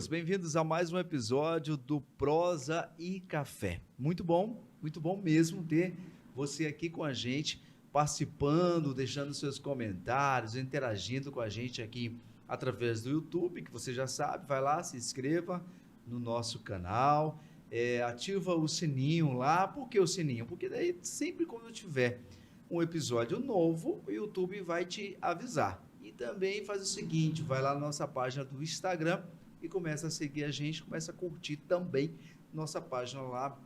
amigos, bem-vindos a mais um episódio do Prosa e Café. Muito bom mesmo ter você aqui com a gente, participando, deixando seus comentários, interagindo com a gente aqui através do YouTube, que você já sabe, vai lá, se inscreva no nosso canal, ativa o sininho lá. Por que o sininho? Porque daí sempre quando eu tiver um episódio novo, o YouTube vai te avisar. E também faz o seguinte, vai lá na nossa página do Instagram e começa a seguir a gente, começa a curtir também nossa página lá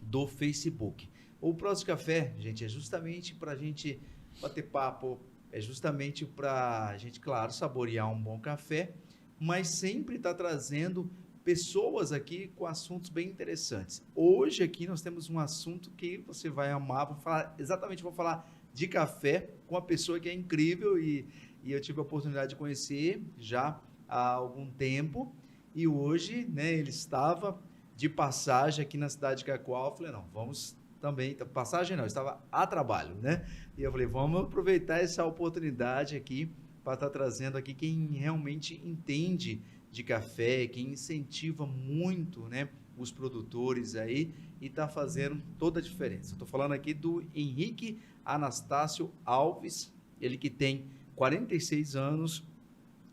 do Facebook. O Prosa Café, gente, é justamente para a gente bater papo, é justamente para a gente, claro, saborear um bom café, mas sempre está trazendo pessoas aqui com assuntos bem interessantes. Hoje aqui nós temos um assunto que você vai amar, vou falar de café com uma pessoa que é incrível e eu tive a oportunidade de conhecer já há algum tempo, e hoje, né, ele estava de passagem aqui na cidade de Cacoal. Eu falei, não, vamos também, passagem não, estava a trabalho, né? E eu falei, vamos aproveitar essa oportunidade aqui para estar trazendo aqui quem realmente entende de café, quem incentiva muito, né, os produtores aí e está fazendo toda a diferença. Estou falando aqui do Henrique Anastácio Alves, ele que tem 46 anos,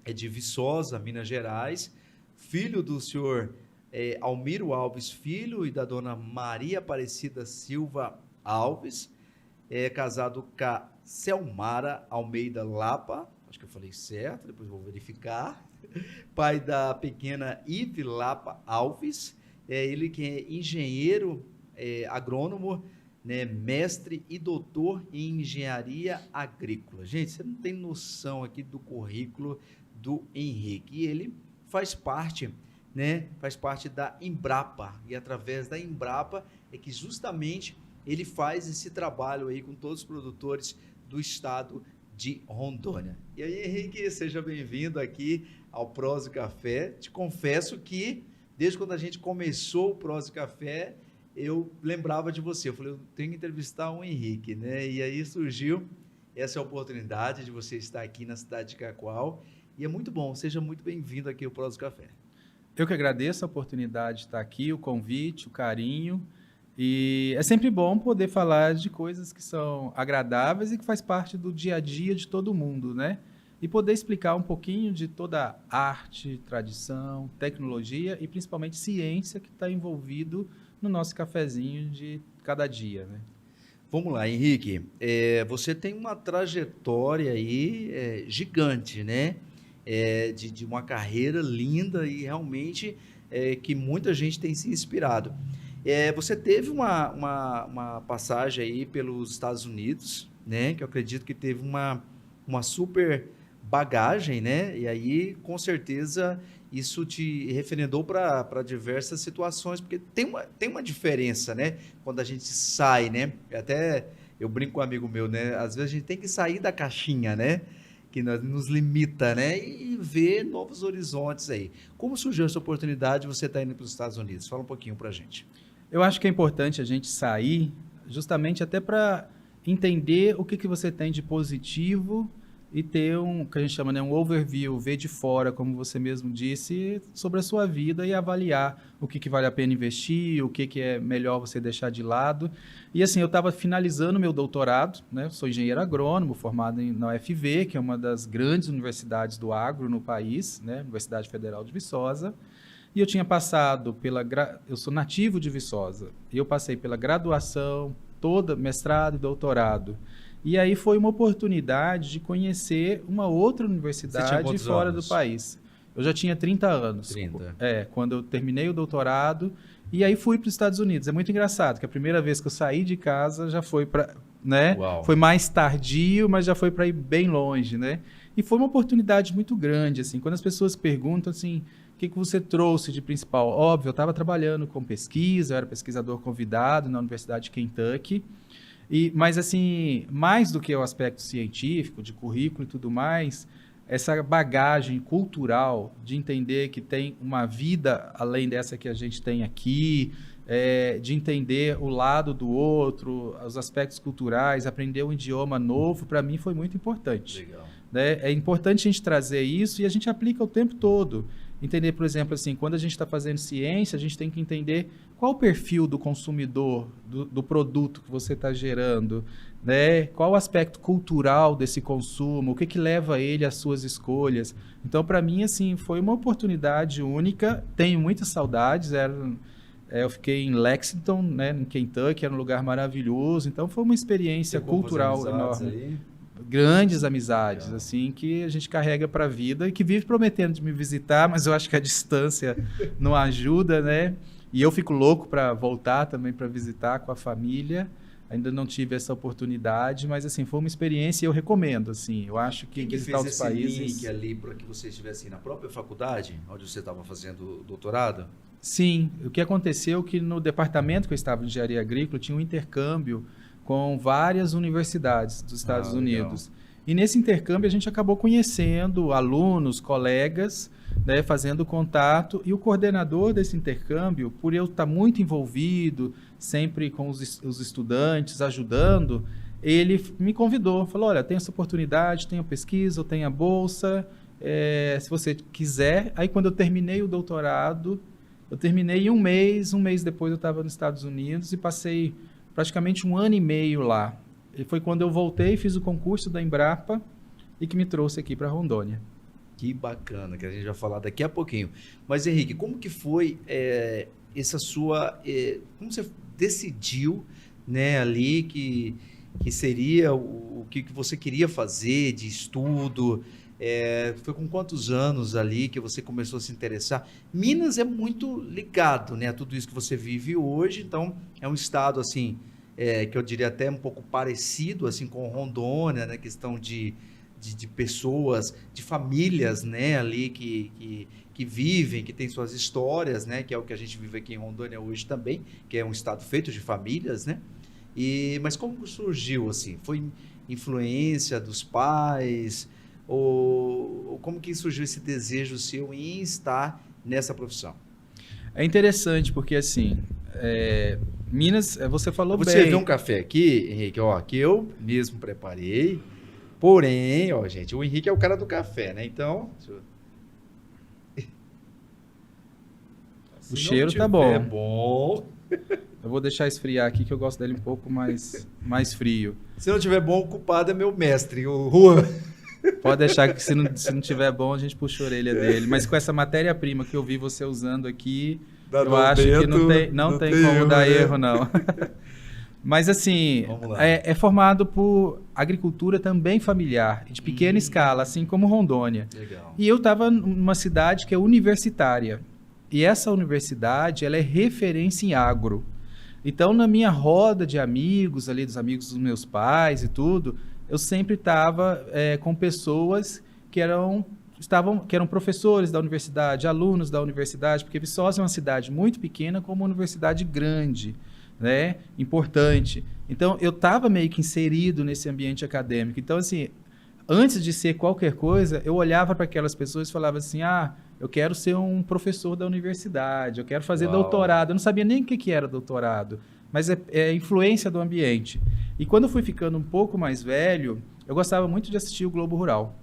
é de Viçosa, Minas Gerais, filho do senhor Almiro Alves Filho e da dona Maria Aparecida Silva Alves, é casado com a Selmara Almeida Lapa, acho que eu falei certo, depois vou verificar, pai da pequena Ive Lapa Alves, ele que é engenheiro agrônomo, né, mestre e doutor em engenharia agrícola. Gente, você não tem noção aqui do currículo do Henrique. E ele faz parte da Embrapa, e através da Embrapa é que justamente ele faz esse trabalho aí com todos os produtores do estado de Rondônia. E aí, Henrique, seja bem-vindo aqui ao Prosa e Café. Te confesso que desde quando a gente começou o Prosa e Café, eu lembrava de você. Eu falei, eu tenho que entrevistar o Henrique, né? E aí surgiu essa oportunidade de você estar aqui na cidade de Cacoal. E é muito bom, seja muito bem-vindo aqui ao Prosa e Café. Eu que agradeço a oportunidade de estar aqui, o convite, o carinho. E é sempre bom poder falar de coisas que são agradáveis e que faz parte do dia a dia de todo mundo, né? E poder explicar um pouquinho de toda a arte, tradição, tecnologia e principalmente ciência que está envolvido no nosso cafezinho de cada dia, né? Vamos lá, Henrique. Você tem uma trajetória aí gigante, né? De uma carreira linda e realmente que muita gente tem se inspirado. Você teve uma passagem aí pelos Estados Unidos, né? Que eu acredito que teve uma super bagagem, né? E aí, com certeza, isso te referendou para diversas situações, porque tem uma diferença, né? Quando a gente sai, né? Até eu brinco com um amigo meu, né? Às vezes a gente tem que sair da caixinha, né? Que nos limita, né? E ver novos horizontes aí. Como surgiu essa oportunidade de você estar indo para os Estados Unidos? Fala um pouquinho para a gente. Eu acho que é importante a gente sair justamente até para entender o que você tem de positivo e ter o que a gente chama, né, um overview, ver de fora, como você mesmo disse, sobre a sua vida e avaliar o que vale a pena investir, o que é melhor você deixar de lado. E assim, eu estava finalizando meu doutorado, né, sou engenheiro agrônomo, formado na UFV, que é uma das grandes universidades do agro no país, né, Universidade Federal de Viçosa, e eu tinha passado eu sou nativo de Viçosa, e eu passei pela graduação, toda mestrado e doutorado. E aí foi uma oportunidade de conhecer uma outra universidade fora do país. Eu já tinha 30 anos. 30. Quando eu terminei o doutorado. E aí fui para os Estados Unidos. É muito engraçado, que a primeira vez que eu saí de casa já foi para, né? Uau. Foi mais tardio, mas já foi para ir bem longe, né? E foi uma oportunidade muito grande, assim. Quando as pessoas perguntam, assim, o que você trouxe de principal? Óbvio, eu estava trabalhando com pesquisa, eu era pesquisador convidado na Universidade de Kentucky. Mas, assim, mais do que o aspecto científico, de currículo e tudo mais, essa bagagem cultural de entender que tem uma vida além dessa que a gente tem aqui, de entender o lado do outro, os aspectos culturais, aprender um idioma novo, para mim foi muito importante. Legal. Né? É importante a gente trazer isso e a gente aplica o tempo todo. entender, por exemplo, assim, quando a gente está fazendo ciência, a gente tem que entender qual o perfil do consumidor, do produto que você está gerando, né? Qual o aspecto cultural desse consumo, o que que leva ele às suas escolhas. Então, para mim, assim, foi uma oportunidade única, tenho muitas saudades, eu fiquei em Lexington, né, em Kentucky, era um lugar maravilhoso, então foi uma experiência cultural enorme. Aí. Grandes amizades, assim, que a gente carrega para a vida e que vive prometendo de me visitar, mas eu acho que a distância não ajuda, né? E eu fico louco para voltar também para visitar com a família. Ainda não tive essa oportunidade, mas assim, foi uma experiência e eu recomendo, assim. Eu acho que visitar fez os países. Link ali para que você estivesse na própria faculdade, onde você estava fazendo o doutorado? Sim, o que aconteceu é que no departamento que eu estava de engenharia agrícola tinha um intercâmbio com várias universidades dos Estados Unidos. E nesse intercâmbio a gente acabou conhecendo alunos, colegas, né, fazendo contato, e o coordenador desse intercâmbio, por eu estar muito envolvido, sempre com os estudantes, ajudando, ele me convidou, falou, olha, tem essa oportunidade, tem a pesquisa, eu tenho a bolsa, se você quiser. Aí quando eu terminei o doutorado, eu terminei em um mês depois eu estava nos Estados Unidos e passei praticamente 1 ano e meio lá. E foi quando eu voltei, fiz o concurso da Embrapa e que me trouxe aqui para Rondônia. Que bacana, que a gente vai falar daqui a pouquinho. Mas, Henrique, como que foi essa sua... como você decidiu, né, ali que seria o que você queria fazer de estudo? Foi com quantos anos ali que você começou a se interessar? Minas é muito ligado, né, a tudo isso que você vive hoje, então é um estado assim, que eu diria até um pouco parecido assim, com Rondônia, né, questão de pessoas, de famílias, né, ali que vivem, que têm suas histórias, né, que é o que a gente vive aqui em Rondônia hoje também, que é um estado feito de famílias, né? Mas como surgiu assim? Foi influência dos pais? Ou como que surgiu esse desejo seu em estar nessa profissão? É interessante porque, assim, Minas, você falou bem... Você viu um café aqui, Henrique, ó, que eu mesmo preparei, porém, ó, gente, o Henrique é o cara do café, né? Então... O cheiro tá bom. É bom. Eu vou deixar esfriar aqui, que eu gosto dele um pouco mais frio. Se não tiver bom, o culpado é meu mestre, o Juan. Pode deixar que se não tiver bom, a gente puxa a orelha dele. Mas com essa matéria-prima que eu vi você usando aqui, eu acho que não tem como dar erro, não. Mas assim, é formado por agricultura também familiar, de pequena escala, assim como Rondônia. Legal. E eu estava numa cidade que é universitária. E essa universidade, ela é referência em agro. Então, na minha roda de amigos, ali dos amigos dos meus pais e tudo, eu sempre estava com pessoas que eram professores da universidade, alunos da universidade, porque Viçosa é uma cidade muito pequena com uma universidade grande, né, importante. Então, eu estava meio que inserido nesse ambiente acadêmico. Então, assim, antes de ser qualquer coisa, eu olhava para aquelas pessoas e falava assim, eu quero ser um professor da universidade, eu quero fazer doutorado. Eu não sabia nem o que era doutorado, mas é influência do ambiente. E quando eu fui ficando um pouco mais velho, eu gostava muito de assistir o Globo Rural.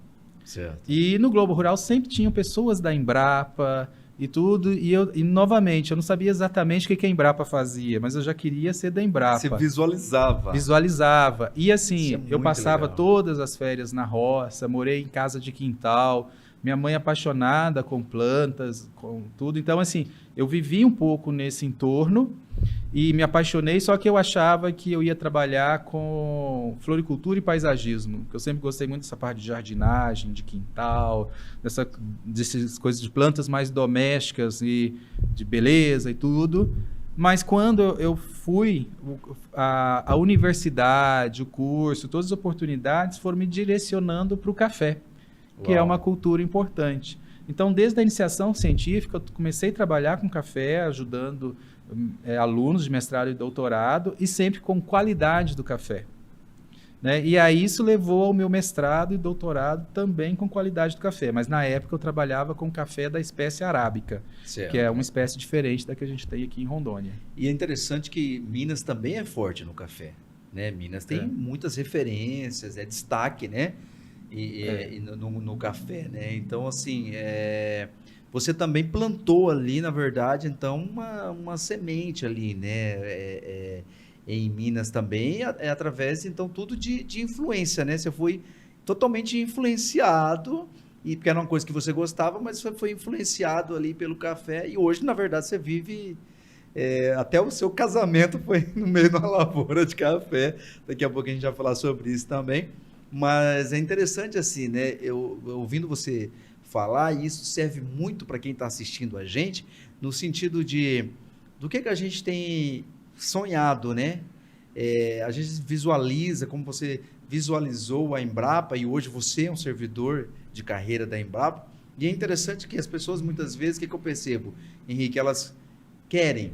Certo. E no Globo Rural sempre tinham pessoas da Embrapa e tudo, e novamente, eu não sabia exatamente o que a Embrapa fazia, mas eu já queria ser da Embrapa. Você visualizava. Visualizava. E assim, eu passava legal. todas as férias na roça, morei em casa de quintal, minha mãe apaixonada com plantas, com tudo. Então, assim, eu vivi um pouco nesse entorno e me apaixonei, só que eu achava que eu ia trabalhar com floricultura e paisagismo, que eu sempre gostei muito dessa parte de jardinagem, de quintal, dessas coisas de plantas mais domésticas e de beleza e tudo. Mas quando eu fui, a universidade, o curso, todas as oportunidades foram me direcionando para o café, que é uma cultura importante. Então, desde a iniciação científica, eu comecei a trabalhar com café, ajudando alunos de mestrado e doutorado, e sempre com qualidade do café. Né? E aí isso levou ao meu mestrado e doutorado também com qualidade do café. Mas na época eu trabalhava com café da espécie arábica, certo, que é uma espécie diferente da que a gente tem aqui em Rondônia. E é interessante que Minas também é forte no café. Né? Minas tem muitas referências, é destaque, né? No café, né? Então, assim, você também plantou ali, na verdade, então, uma semente ali, né? Em Minas também, através, então, tudo de influência, né? Você foi totalmente influenciado, e porque era uma coisa que você gostava, mas você foi influenciado ali pelo café, e hoje, na verdade, você vive... até o seu casamento foi no meio de uma lavoura de café. Daqui a pouco a gente vai falar sobre isso também. Mas é interessante assim, né? Eu ouvindo você falar, e isso serve muito para quem está assistindo a gente, no sentido de do que a gente tem sonhado, né? A gente visualiza, como você visualizou a Embrapa, e hoje você é um servidor de carreira da Embrapa. E é interessante que as pessoas, muitas vezes, o que eu percebo, Henrique, elas querem,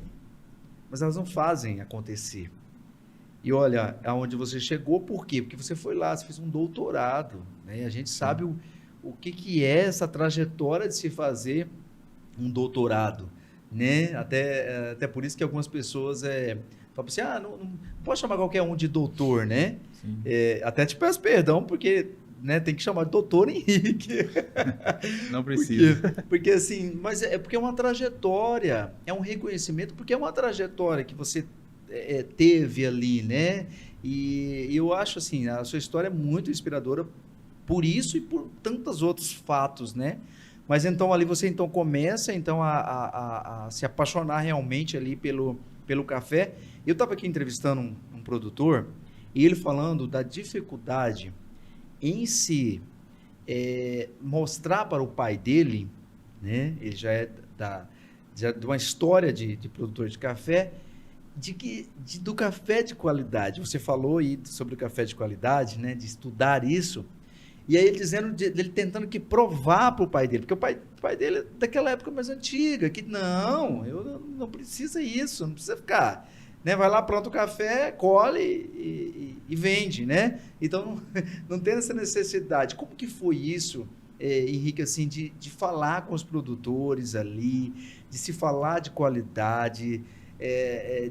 mas elas não fazem acontecer. E olha, aonde você chegou, por quê? Porque você foi lá, você fez um doutorado, né? A gente sabe o que é essa trajetória de se fazer um doutorado, né? Até por isso que algumas pessoas falam assim, não pode chamar qualquer um de doutor, né? Até te peço perdão, porque... né, tem que chamar de doutor Henrique. Não precisa. Porque assim, mas porque é uma trajetória, é um reconhecimento, porque é uma trajetória que você teve ali, né? E eu acho assim, a sua história é muito inspiradora por isso e por tantos outros fatos, né? Mas então ali você então começa então a se apaixonar realmente ali pelo café. Eu estava aqui entrevistando um produtor e ele falando da dificuldade em se mostrar para o pai dele, né? Ele já é de uma história de produtor de café, do café de qualidade. Você falou aí sobre o café de qualidade, né? De estudar isso. E aí ele dizendo, ele tentando que provar para o pai dele, porque o pai dele é daquela época mais antiga, que eu não precisa isso, não precisa ficar... né? Vai lá, planta o café, colhe e vende, né? Então, não tem essa necessidade. Como que foi isso, Henrique, assim, de falar com os produtores ali, de se falar de qualidade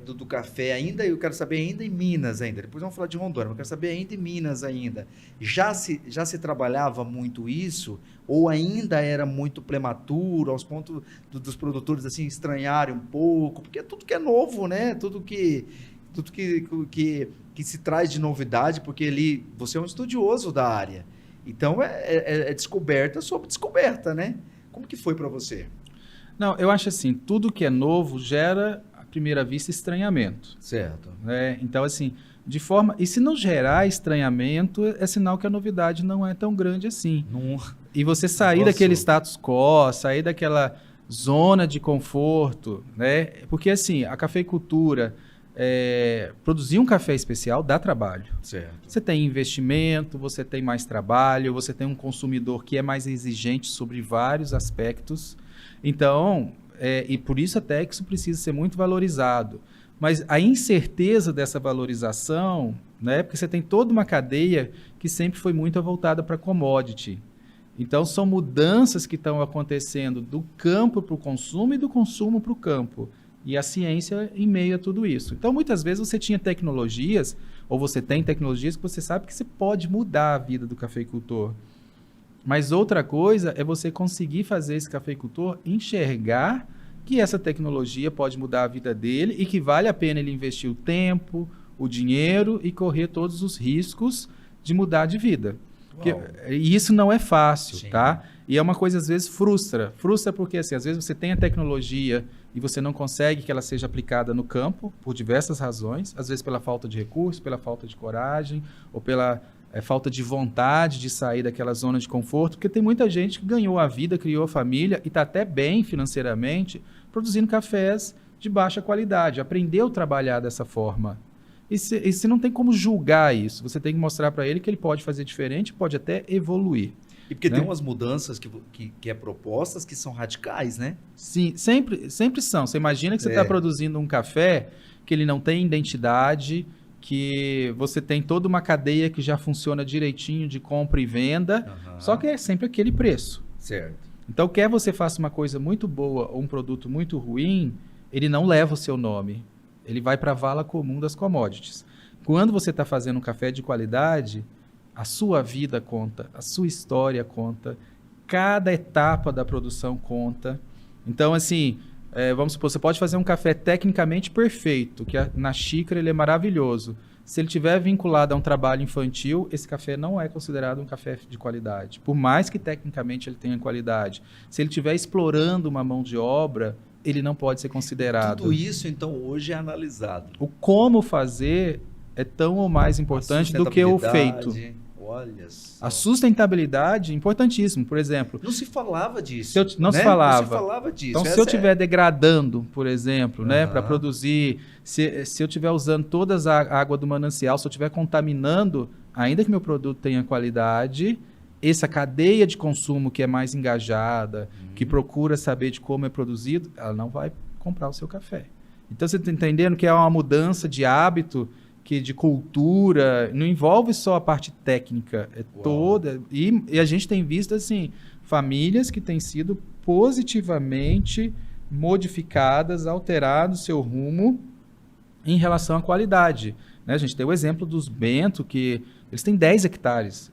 do café ainda? Eu quero saber ainda em Minas ainda, depois vamos falar de Rondônia, mas eu quero saber ainda em Minas ainda. Já se trabalhava muito isso? Ou ainda era muito prematuro, aos pontos dos produtores assim estranharem um pouco? Porque tudo que é novo, né? Tudo que se traz de novidade, porque ali você é um estudioso da área. Então é descoberta sobre descoberta, né? Como que foi para você? Não, eu acho assim, tudo que é novo gera, à primeira vista, estranhamento. Certo. Né? Então, assim, e se não gerar estranhamento, é sinal que a novidade não é tão grande assim. E você sair daquele status quo, sair daquela zona de conforto, né? Porque, assim, a cafeicultura, produzir um café especial dá trabalho. Certo. Você tem investimento, você tem mais trabalho, você tem um consumidor que é mais exigente sobre vários aspectos. Então, e por isso até que isso precisa ser muito valorizado. Mas a incerteza dessa valorização, né? Porque você tem toda uma cadeia que sempre foi muito voltada para commodity. Então, são mudanças que estão acontecendo do campo para o consumo e do consumo para o campo. E a ciência em meio a tudo isso. Então, muitas vezes você tinha tecnologias, ou você tem tecnologias que você sabe que você pode mudar a vida do cafeicultor. Mas outra coisa é você conseguir fazer esse cafeicultor enxergar que essa tecnologia pode mudar a vida dele e que vale a pena ele investir o tempo, o dinheiro e correr todos os riscos de mudar de vida. E isso não é fácil, Sim. tá? E é uma coisa, às vezes, frustra. Frustra porque, assim, às vezes você tem a tecnologia e você não consegue que ela seja aplicada no campo por diversas razões, às vezes pela falta de recurso, pela falta de coragem ou pela falta de vontade de sair daquela zona de conforto, porque tem muita gente que ganhou a vida, criou a família e está até bem financeiramente produzindo cafés de baixa qualidade, aprendeu a trabalhar dessa forma. E você não tem como julgar isso, você tem que mostrar para ele que ele pode fazer diferente, pode até evoluir. E porque tem umas mudanças que é propostas que são radicais, né? Sim, sempre são. Você imagina que você está produzindo um café que ele não tem identidade, que você tem toda uma cadeia que já funciona direitinho de compra e venda, só que é sempre aquele preço. Certo. Então, quer você faça uma coisa muito boa ou um produto muito ruim, ele não leva o seu nome. Ele vai para a vala comum das commodities. Quando você está fazendo um café de qualidade, a sua vida conta, a sua história conta, cada etapa da produção conta. Então, assim, vamos supor, você pode fazer um café tecnicamente perfeito, que na xícara ele é maravilhoso. Se ele estiver vinculado a um trabalho infantil, esse café não é considerado um café de qualidade, por mais que tecnicamente ele tenha qualidade. Se ele estiver explorando uma mão de obra, ele não pode ser considerado. Tudo isso, então, hoje é analisado. O como fazer é tão ou mais importante do que o feito. Olha só. A sustentabilidade é importantíssimo, por exemplo. Não se falava disso. Não se falava disso. Então, se eu estiver degradando, por exemplo, né, para produzir, se eu estiver usando toda a água do manancial, se eu estiver contaminando, ainda que meu produto tenha qualidade, essa cadeia de consumo que é mais engajada, que procura saber de como é produzido, ela não vai comprar o seu café. Então, você está entendendo que é uma mudança de hábito, que de cultura, não envolve só a parte técnica, é toda. E a gente tem visto, assim, famílias que têm sido positivamente modificadas, alterado seu rumo em relação à qualidade. Né? A gente tem o exemplo dos Bento, que eles têm 10 hectares,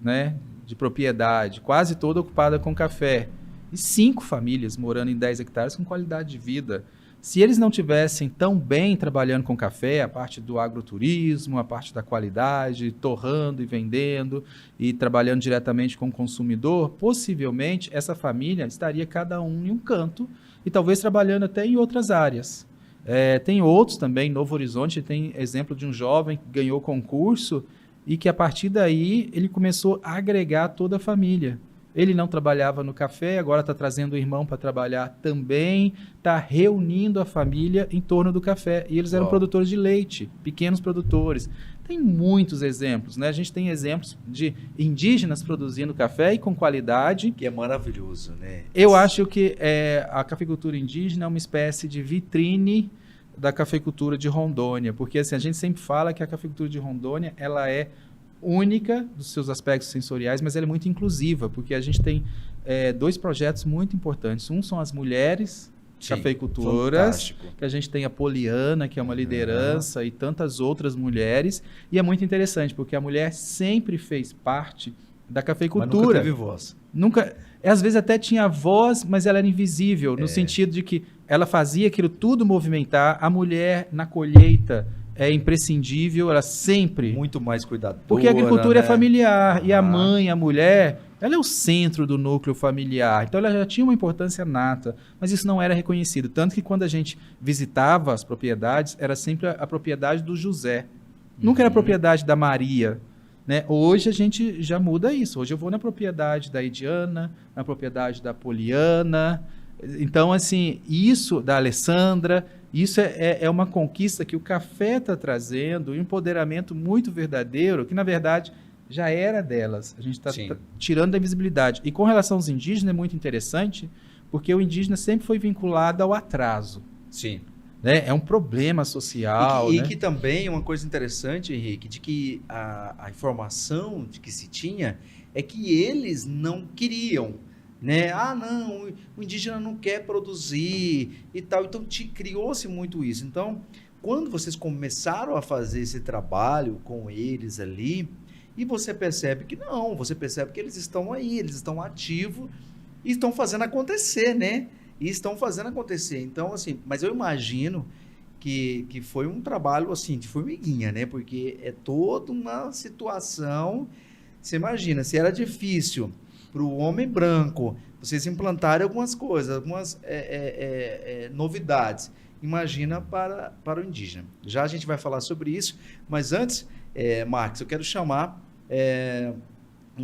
né, de propriedade, quase toda ocupada com café. E 5 famílias morando em 10 hectares com qualidade de vida. Se eles não tivessem tão bem trabalhando com café, a parte do agroturismo, a parte da qualidade, torrando e vendendo e trabalhando diretamente com o consumidor, possivelmente essa família estaria cada um em um canto e talvez trabalhando até em outras áreas. Tem outros também, Novo Horizonte tem exemplo de um jovem que ganhou concurso e que a partir daí ele começou a agregar toda a família. Ele não trabalhava no café, agora está trazendo o irmão para trabalhar também, está reunindo a família em torno do café. E eles eram produtores de leite, pequenos produtores. Tem muitos exemplos, né? A gente tem exemplos de indígenas produzindo café e com qualidade. Que é maravilhoso, né? Eu acho que a cafeicultura indígena é uma espécie de vitrine da cafeicultura de Rondônia, porque assim, a gente sempre fala que a cafeicultura de Rondônia ela é única dos seus aspectos sensoriais, mas ela é muito inclusiva, porque a gente tem 2 projetos muito importantes. Um são as mulheres cafeicultoras, que a gente tem a Poliana, que é uma liderança, e tantas outras mulheres, e é muito interessante, porque a mulher sempre fez parte da cafeicultura. Mas nunca teve voz. Às vezes até tinha voz, mas ela era invisível, no sentido de que ela fazia aquilo tudo movimentar, a mulher na colheita é imprescindível, ela sempre... Muito mais cuidadosa. Porque a agricultura é familiar, e a mãe, a mulher, ela é o centro do núcleo familiar, então ela já tinha uma importância nata, mas isso não era reconhecido, tanto que quando a gente visitava as propriedades, era sempre a propriedade do José, nunca era a propriedade da Maria, né? Hoje a gente já muda isso, hoje eu vou na propriedade da Ediana, na propriedade da Poliana, então assim, isso da Alessandra... Isso é uma conquista que o café está trazendo, um empoderamento muito verdadeiro, que na verdade já era delas. A gente está tirando da invisibilidade. E com relação aos indígenas é muito interessante, porque o indígena sempre foi vinculado ao atraso. Sim. Né? É um problema social. E que também é uma coisa interessante, Henrique, de que a informação de que se tinha é que eles não queriam. Né? Não, o indígena não quer produzir e tal. Então, criou-se muito isso. Então, quando vocês começaram a fazer esse trabalho com eles ali, e você percebe que não, você percebe que eles estão aí, eles estão ativos e estão fazendo acontecer, né? E estão fazendo acontecer. Então, assim, mas eu imagino que foi um trabalho, assim, de formiguinha, né? Porque é toda uma situação. Você imagina, se era difícil para o homem branco, vocês implantarem algumas coisas, algumas novidades. Imagina para o indígena. Já a gente vai falar sobre isso, mas antes, Marcos, eu quero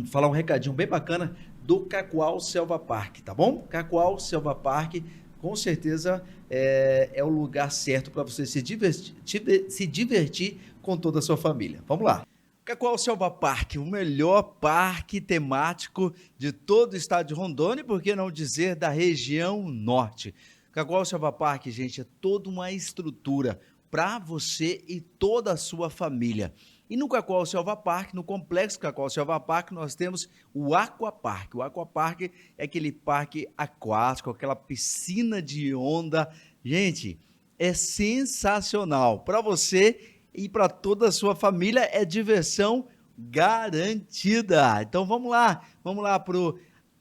falar um recadinho bem bacana do Cacoal Selva Park, tá bom? Cacoal Selva Park, com certeza é o lugar certo para você se divertir com toda a sua família. Vamos lá. Cacoal Selva Park, o melhor parque temático de todo o estado de Rondônia, por que não dizer da região norte. Cacoal Selva Park, gente, é toda uma estrutura para você e toda a sua família. E no Cacoal Selva Park, no complexo Cacoal Selva Park, nós temos o Aquapark. O Aquapark é aquele parque aquático, aquela piscina de onda. Gente, é sensacional para você e para toda a sua família, é diversão garantida. Então vamos lá para o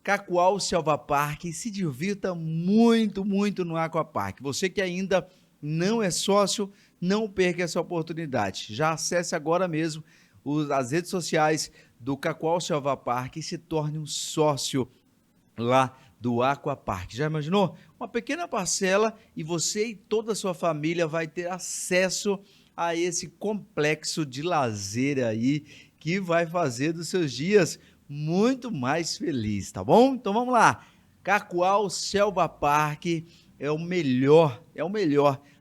Cacoal Selva Park e se divirta muito, muito no Aquapark. Você que ainda não é sócio, não perca essa oportunidade. Já acesse agora mesmo as redes sociais do Cacoal Selva Park e se torne um sócio lá do Aquapark. Já imaginou? Uma pequena parcela e você e toda a sua família vai ter acesso a esse complexo de lazer aí que vai fazer dos seus dias muito mais feliz, tá bom? Então vamos lá. Cacoal Selva Park é o melhor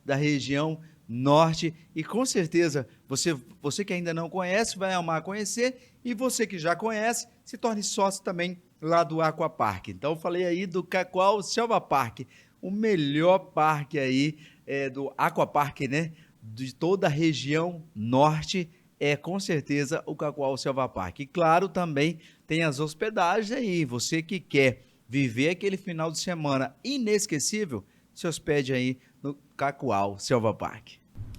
da região norte e com certeza você que ainda não conhece vai amar conhecer e você que já conhece se torne sócio também lá do Aquapark. Então eu falei aí do Cacoal Selva Park, o melhor parque aí do Aquapark, né? De toda a região norte com certeza o Cacoal Selva Park. E claro, também tem as hospedagens aí. Você que quer viver aquele final de semana inesquecível, se hospede aí no Cacoal Selva Park.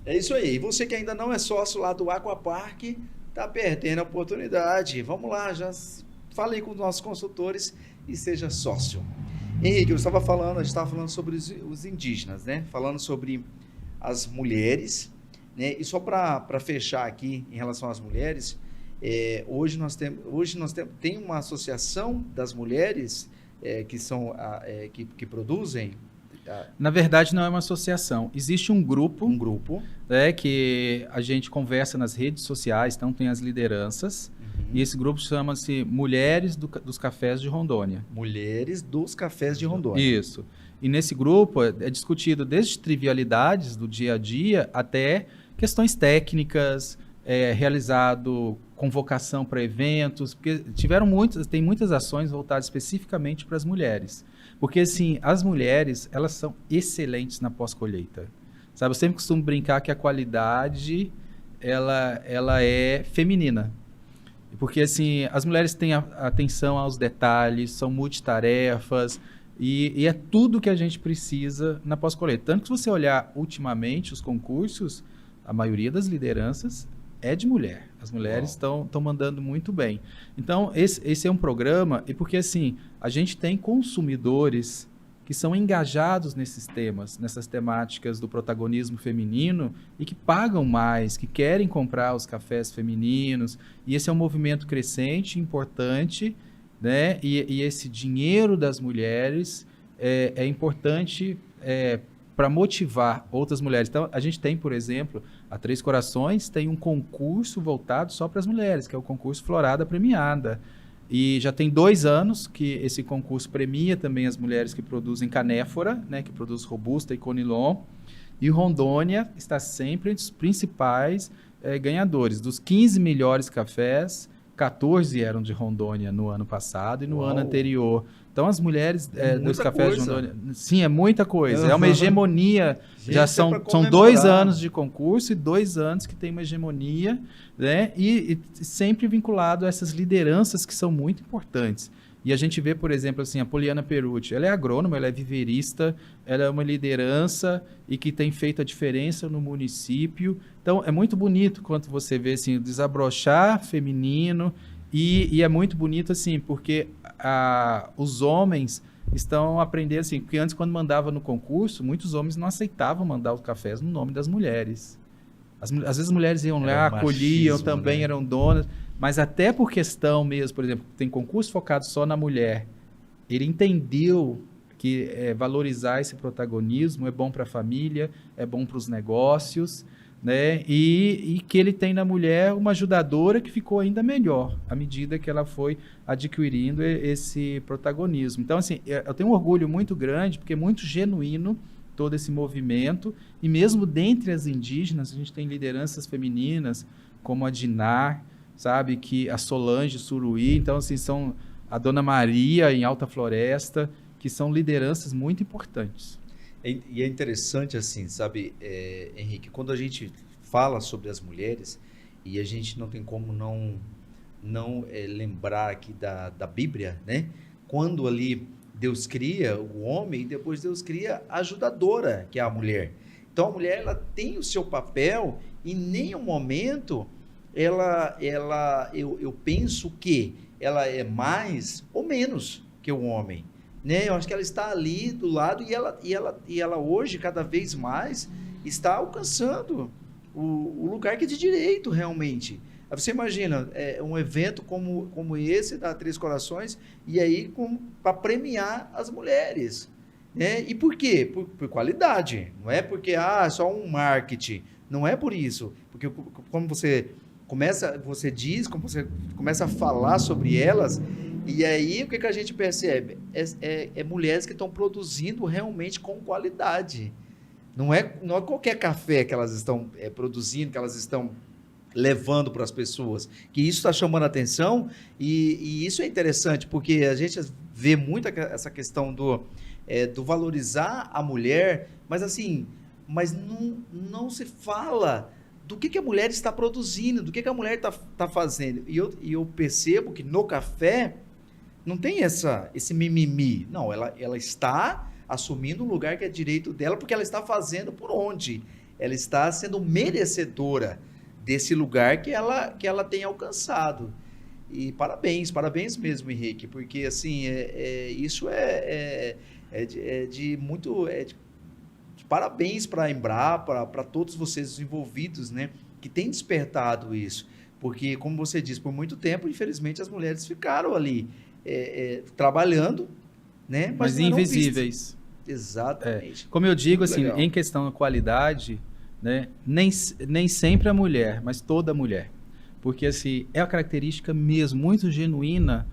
É isso aí. E você que ainda não é sócio lá do Aquapark, tá perdendo a oportunidade. Vamos lá, já fale aí com os nossos consultores e seja sócio. Henrique, a gente estava falando sobre os indígenas, né? Falando sobre as mulheres, né? E só para fechar aqui em relação às mulheres, hoje nós temos tem uma associação das mulheres que são que produzem. Na verdade, não é uma associação. Existe um grupo que a gente conversa nas redes sociais, então tem as lideranças. E esse grupo chama-se Mulheres dos Cafés de Rondônia. Mulheres dos Cafés de Rondônia. Isso. E nesse grupo é discutido desde trivialidades do dia a dia até questões técnicas, realizado convocação para eventos, porque tem muitas ações voltadas especificamente para as mulheres. Porque, assim, as mulheres, elas são excelentes na pós-colheita. Sabe, eu sempre costumo brincar que a qualidade, ela é feminina. Porque, assim, as mulheres têm atenção aos detalhes, são multitarefas, e é tudo que a gente precisa na pós-colheita. Tanto que se você olhar ultimamente os concursos, a maioria das lideranças é de mulher. As mulheres estão mandando muito bem. Então, esse é um programa, e porque assim, a gente tem consumidores que são engajados nesses temas, nessas temáticas do protagonismo feminino e que pagam mais, que querem comprar os cafés femininos. E esse é um movimento crescente, importante, né? E esse dinheiro das mulheres é importante para motivar outras mulheres. Então, a gente tem, por exemplo, a Três Corações tem um concurso voltado só para as mulheres, que é o concurso Florada Premiada. E já tem 2 anos que esse concurso premia também as mulheres que produzem canéfora, né, que produz robusta e conilon. E Rondônia está sempre entre os principais ganhadores. Dos 15 melhores cafés, 14 eram de Rondônia no ano passado e no ano anterior. Então, as mulheres dos cafés de Rondônia... Sim, é muita coisa. É uma hegemonia. Gente, já são 2 anos de concurso e 2 anos que tem uma hegemonia, né? E sempre vinculado a essas lideranças que são muito importantes. E a gente vê, por exemplo, assim, a Poliana Perucci. Ela é agrônoma, ela é viveirista, ela é uma liderança e que tem feito a diferença no município. Então, é muito bonito quando você vê assim, o desabrochar feminino e é muito bonito assim, porque os homens estão aprendendo assim, porque antes quando mandava no concurso, muitos homens não aceitavam mandar os cafés no nome das mulheres. Às vezes as mulheres iam lá, acolhiam, machismo, também, né? Eram donas, mas até por questão mesmo, por exemplo, tem concurso focado só na mulher, ele entendeu que valorizar esse protagonismo é bom para a família, é bom para os negócios, né? E que ele tem na mulher uma ajudadora que ficou ainda melhor à medida que ela foi adquirindo esse protagonismo. Então, assim, eu tenho um orgulho muito grande, porque é muito genuíno todo esse movimento, e mesmo dentre as indígenas, a gente tem lideranças femininas, como a Dinar, sabe, que a Solange Suruí, então, assim, são a Dona Maria em Alta Floresta, que são lideranças muito importantes. E é interessante, assim, sabe, Henrique, quando a gente fala sobre as mulheres, e a gente não tem como não lembrar aqui da Bíblia, né? Quando ali Deus cria o homem e depois Deus cria a ajudadora, que é a mulher. Então a mulher, ela tem o seu papel e em nenhum momento eu penso que ela é mais ou menos. que o homem, né? Eu acho que ela está ali do lado e ela hoje, cada vez mais, está alcançando o lugar que é de direito, realmente. Aí você imagina, um evento como esse da Três Corações, e aí para premiar as mulheres. Né? E por quê? Por qualidade. Não é porque só um marketing. Não é por isso. Porque como você como você começa a falar sobre elas, e aí o que a gente percebe? É mulheres que estão produzindo realmente com qualidade. Não é qualquer café que elas estão produzindo, que elas estão levando para as pessoas, que isso está chamando a atenção, e isso é interessante, porque a gente vê muito essa questão do valorizar a mulher, mas assim, não se fala do que a mulher está produzindo, do que a mulher está fazendo. E eu percebo que no café não tem esse mimimi. Não, ela está assumindo um lugar que é direito dela, porque ela está fazendo por onde? Ela está sendo merecedora desse lugar que ela tem alcançado. E parabéns mesmo, Henrique, porque assim, isso de parabéns para a Embrapa, para todos vocês envolvidos, né, que têm despertado isso. Porque, como você disse, por muito tempo, infelizmente, as mulheres ficaram ali trabalhando, né, mas invisíveis. Exatamente. Como eu digo, assim, em questão da qualidade, né, nem sempre a mulher, mas toda mulher. Porque assim, é a característica mesmo muito genuína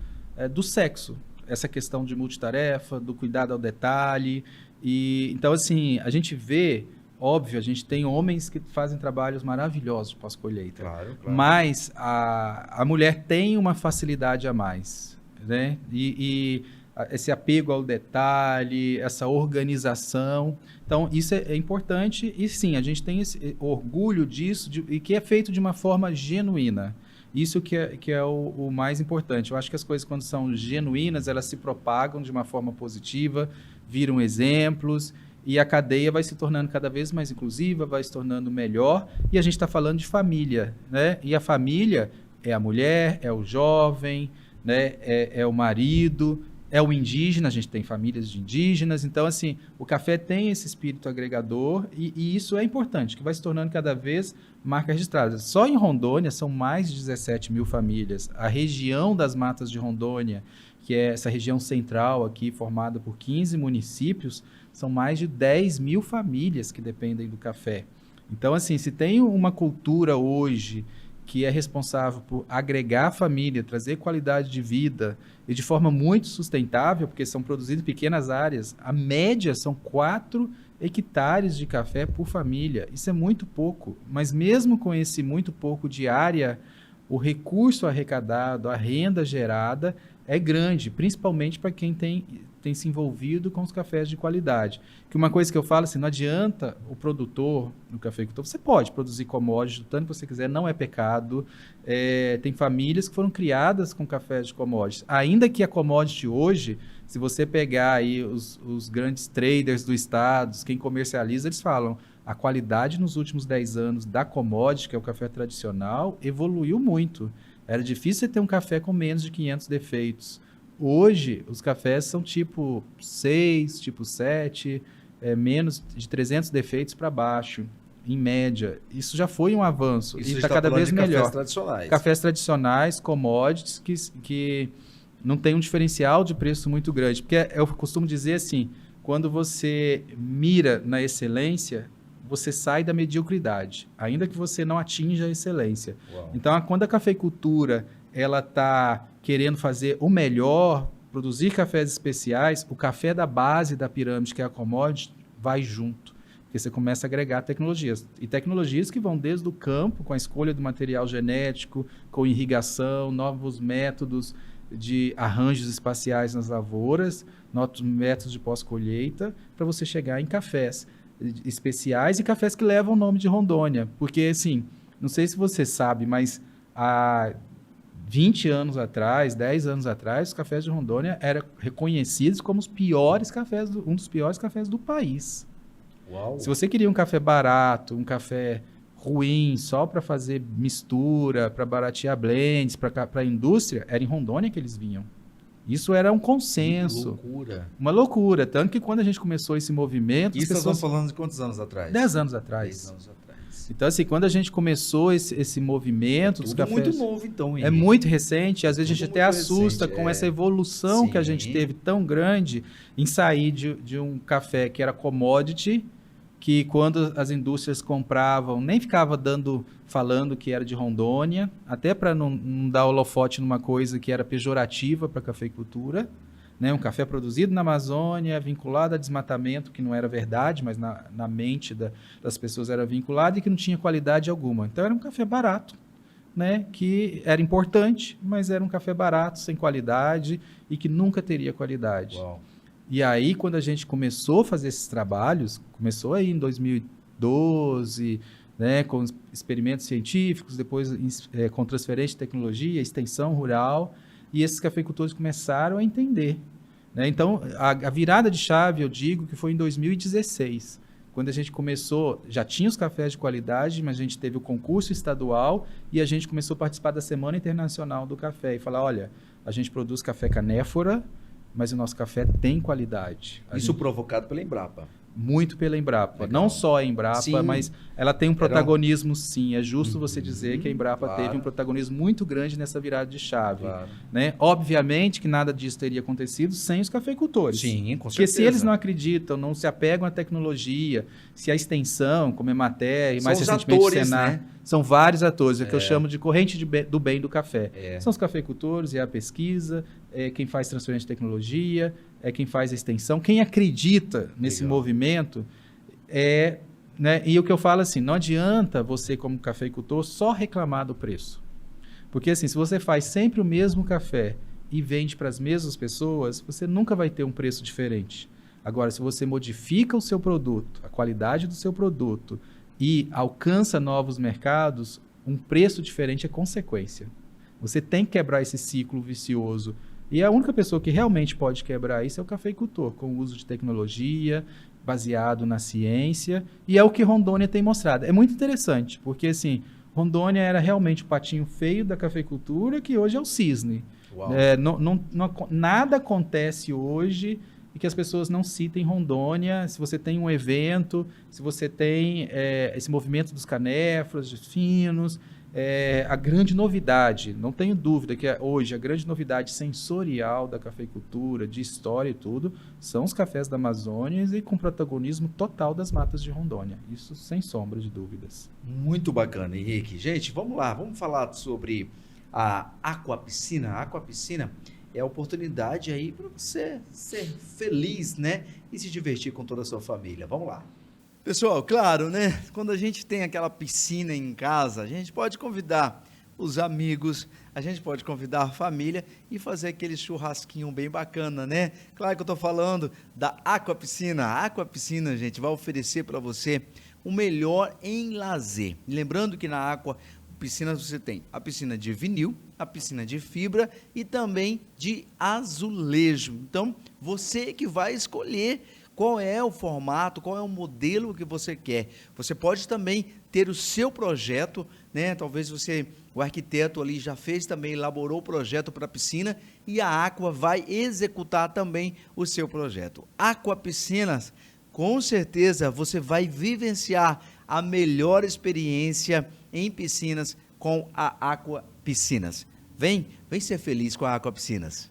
do sexo. Essa questão de multitarefa, do cuidado ao detalhe. E então, assim, a gente vê, óbvio, a gente tem homens que fazem trabalhos maravilhosos pós-colheita. Claro. Mas a mulher tem uma facilidade a mais, né? E esse apego ao detalhe, essa organização. Então, isso é importante e, sim, a gente tem esse orgulho disso e que é feito de uma forma genuína. Isso que é o mais importante. Eu acho que as coisas, quando são genuínas, elas se propagam de uma forma positiva, viram exemplos e a cadeia vai se tornando cada vez mais inclusiva, vai se tornando melhor. E a gente está falando de família, né? E a família é a mulher, é o jovem, né? É o marido, é o indígena, a gente tem famílias de indígenas, então assim, o café tem esse espírito agregador e isso é importante, que vai se tornando cada vez marca registrada. Só em Rondônia são mais de 17 mil famílias. A região das Matas de Rondônia, que é essa região central aqui, formada por 15 municípios, são mais de 10 mil famílias que dependem do café. Então assim, se tem uma cultura hoje que é responsável por agregar a família, trazer qualidade de vida e de forma muito sustentável, porque são produzidas pequenas áreas. A média são 4 hectares de café por família. Isso é muito pouco, mas mesmo com esse muito pouco de área, o recurso arrecadado, a renda gerada é grande, principalmente para quem tem se envolvido com os cafés de qualidade. Que uma coisa que eu falo assim, não adianta o produtor, o cafeicultor, você pode produzir commodities do tanto que você quiser, não é pecado. Tem famílias que foram criadas com cafés de commodities. Ainda que a commodity hoje, se você pegar aí os grandes traders do estado, quem comercializa, eles falam, a qualidade nos últimos 10 anos da commodity, que é o café tradicional, evoluiu muito. Era difícil você ter um café com menos de 500 defeitos. Hoje, os cafés são tipo 6, tipo 7, menos de 300 defeitos para baixo, em média. Isso já foi um avanço e está cada vez melhor. Cafés tradicionais. Cafés tradicionais, commodities, que não tem um diferencial de preço muito grande. Porque eu costumo dizer assim, quando você mira na excelência, você sai da mediocridade, ainda que você não atinja a excelência. Uau. Então, quando a cafeicultura ela está querendo fazer o melhor, produzir cafés especiais, o café da base da pirâmide, que é a commodity, vai junto. Porque você começa a agregar tecnologias. E tecnologias que vão desde o campo, com a escolha do material genético, com irrigação, novos métodos de arranjos espaciais nas lavouras, novos métodos de pós-colheita, para você chegar em cafés especiais e cafés que levam o nome de Rondônia. Porque, assim, não sei se você sabe, mas há 20 anos atrás, 10 anos atrás, os cafés de Rondônia eram reconhecidos como os piores cafés, um dos piores cafés do país. Uau. Se você queria um café barato, um café ruim, só para fazer mistura, para baratear blends, para a indústria, era em Rondônia que eles vinham. Isso era um Que consenso. loucura. Uma loucura. Tanto que quando a gente começou esse movimento... Isso as pessoas... nós estamos falando de quantos anos atrás? 10 anos atrás. 10 anos atrás. Então, assim, quando a gente começou esse movimento dos Tudo cafés... muito novo, então, É Henrique. muito recente, às vezes a gente Tudo até muito assusta recente, com essa evolução que a gente Sim. teve tão grande em sair de um café que era commodity, que quando as indústrias compravam, nem ficava falando que era de Rondônia, até para não dar holofote numa coisa que era pejorativa para a cafeicultura, né? Um café produzido na Amazônia, vinculado a desmatamento, que não era verdade, mas na mente das pessoas era vinculado e que não tinha qualidade alguma. Então era um café barato, né? Que era importante, mas era um café barato, sem qualidade e que nunca teria qualidade. Uau. E aí, quando a gente começou a fazer esses trabalhos, começou aí em 2012, né, com experimentos científicos, depois com transferência de tecnologia, extensão rural, e esses cafeicultores começaram a entender, né? Então, a virada de chave, eu digo, que foi em 2016, quando a gente começou, já tinha os cafés de qualidade, mas a gente teve o concurso estadual e a gente começou a participar da Semana Internacional do Café e falar, olha, a gente produz café canéfora, mas o nosso café tem qualidade. Isso provocado pela Embrapa. Muito pela Embrapa. Legal. Não só a Embrapa, Sim. mas ela tem um protagonismo, sim. É justo você dizer que a Embrapa claro. teve um protagonismo muito grande nessa virada de chave. Claro. Né? Obviamente que nada disso teria acontecido sem os cafeicultores. Sim, com Porque certeza. se eles não acreditam, não se apegam à tecnologia, se a extensão, como Emater e mais São os recentemente o atores, Senar, né? são vários atores, é o que eu chamo de corrente do bem do café. É. São os cafeicultores, é a pesquisa, é quem faz transferência de tecnologia, é quem faz a extensão, quem acredita nesse Legal. movimento né? E o que eu falo assim, não adianta você como cafeicultor só reclamar do preço. Porque assim, se você faz sempre o mesmo café e vende para as mesmas pessoas, você nunca vai ter um preço diferente. Agora, se você modifica o seu produto, a qualidade do seu produto e alcança novos mercados, um preço diferente é consequência. Você tem que quebrar esse ciclo vicioso. E a única pessoa que realmente pode quebrar isso é o cafeicultor, com o uso de tecnologia, baseado na ciência, e é o que Rondônia tem mostrado. É muito interessante, porque assim, Rondônia era realmente o patinho feio da cafeicultura, que hoje é o cisne. Uau. Nada acontece hoje e que as pessoas não citem Rondônia. Se você tem um evento, se você tem esse movimento dos canéforos, dos finos, a grande novidade, não tenho dúvida que hoje a grande novidade sensorial da cafeicultura, de história e tudo, são os cafés da Amazônia e com protagonismo total das matas de Rondônia. Isso sem sombra de dúvidas. Muito bacana, Henrique. Gente, vamos lá, vamos falar sobre a Aquapiscina. A Aquapiscina é a oportunidade aí para você ser feliz, né? E se divertir com toda a sua família. Vamos lá. Pessoal, claro, né? Quando a gente tem aquela piscina em casa, a gente pode convidar os amigos, a gente pode convidar a família e fazer aquele churrasquinho bem bacana, né? Claro que eu estou falando da Aquapiscina. A Aquapiscina, gente, vai oferecer para você o melhor em lazer. Lembrando que na Aquapiscina você tem a piscina de vinil, a piscina de fibra e também de azulejo. Então, você que vai escolher qual é o formato, qual é o modelo que você quer. Você pode também ter o seu projeto, né? Talvez o arquiteto ali já fez também, elaborou o projeto para a piscina e a Aqua vai executar também o seu projeto. Aquapiscinas, com certeza você vai vivenciar a melhor experiência em piscinas com a Aquapiscinas. Vem ser feliz com a Aquapiscinas.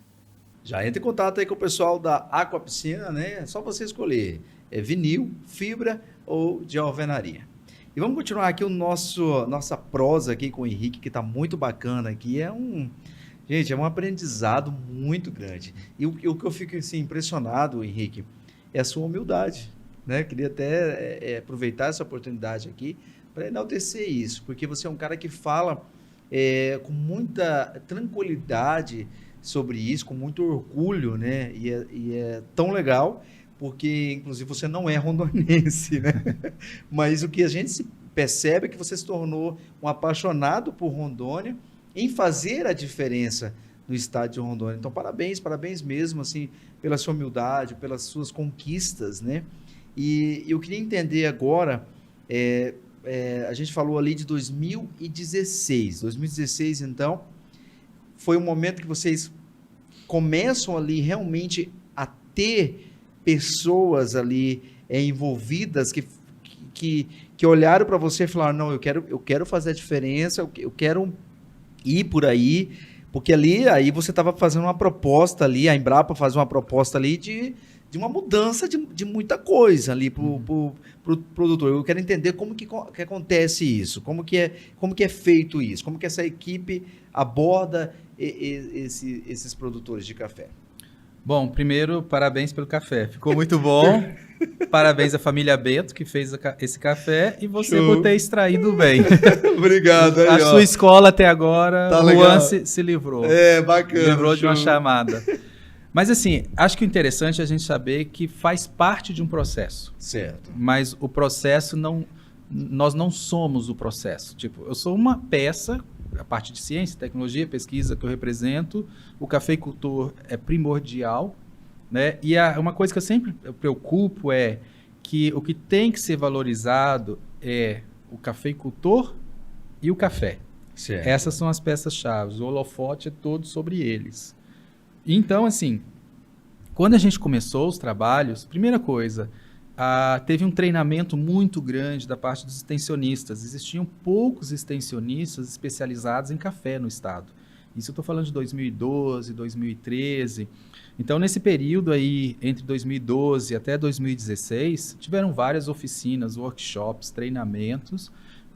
Já entra em contato aí com o pessoal da Aquapiscina, né? É só você escolher vinil, fibra ou de alvenaria. E vamos continuar aqui nossa prosa aqui com o Henrique, que está muito bacana aqui. Gente, é um aprendizado muito grande. E o que eu fico assim, impressionado, Henrique, é a sua humildade, né? Queria até aproveitar essa oportunidade aqui para enaltecer isso, porque você é um cara que fala com muita tranquilidade sobre isso, com muito orgulho, né? E é tão legal, porque, inclusive, você não é rondonense, né? Mas o que a gente percebe é que você se tornou um apaixonado por Rondônia em fazer a diferença no estado de Rondônia. Então, parabéns mesmo, assim, pela sua humildade, pelas suas conquistas, né? E eu queria entender agora, a gente falou ali de 2016. 2016, então, foi um momento que vocês começam ali realmente a ter pessoas ali envolvidas que olharam para você e falaram, não, eu quero fazer a diferença, eu quero ir por aí, porque aí você estava fazendo uma proposta ali, a Embrapa faz uma proposta ali de uma mudança de muita coisa ali para o produtor. Eu quero entender como que acontece isso, como que é feito isso, como que essa equipe aborda esses produtores de café. Bom, primeiro, parabéns pelo café. Ficou muito bom. Parabéns à família Bento, que fez esse café, e você por ter extraído bem. Obrigado. Aí, a sua escola até agora, tá o Juan se livrou. Bacana. Livrou de uma chamada. Mas assim, acho que o interessante é a gente saber que faz parte de um processo. Certo. Mas o processo nós não somos o processo. Tipo, eu sou uma peça, a parte de ciência, tecnologia, pesquisa que eu represento, o cafeicultor é primordial, né? E uma coisa que eu sempre preocupo é que o que tem que ser valorizado é o cafeicultor e o café. Certo. Essas são as peças-chave. O holofote é todo sobre eles. Então, assim, quando a gente começou os trabalhos, primeira coisa, teve um treinamento muito grande da parte dos extensionistas. Existiam poucos extensionistas especializados em café no estado. Isso eu estou falando de 2012, 2013. Então, nesse período aí, entre 2012 até 2016, tiveram várias oficinas, workshops, treinamentos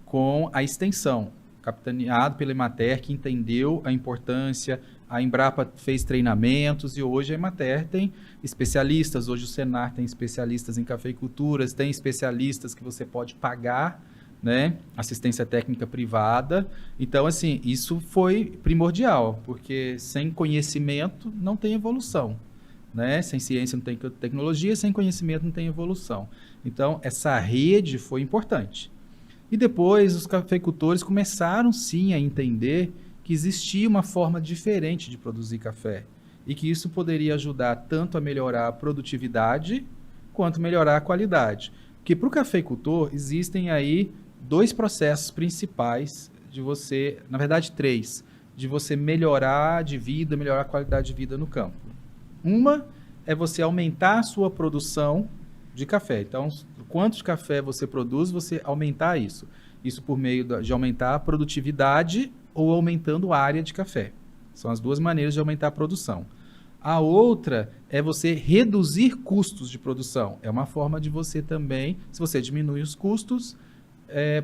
com a extensão, capitaneado pela Emater, que entendeu a importância. A Embrapa fez treinamentos e hoje a Emater tem especialistas. Hoje o Senar tem especialistas em cafeiculturas, tem especialistas que você pode pagar, né? Assistência técnica privada. Então, assim, isso foi primordial, porque sem conhecimento não tem evolução, né? Sem ciência não tem tecnologia, sem conhecimento não tem evolução. Então, essa rede foi importante. E depois os cafeicultores começaram, sim, a entender que existia uma forma diferente de produzir café e que isso poderia ajudar tanto a melhorar a produtividade quanto melhorar a qualidade. Porque para o cafeicultor existem aí 2 processos principais de você, na verdade 3, de você melhorar de vida, melhorar a qualidade de vida no campo. Uma é você aumentar a sua produção de café. Então, quanto de café você produz, você aumentar isso. Isso por meio de aumentar a produtividade ou aumentando a área de café. São as 2 maneiras de aumentar a produção. A outra é você reduzir custos de produção. É uma forma de você também, se você diminui os custos,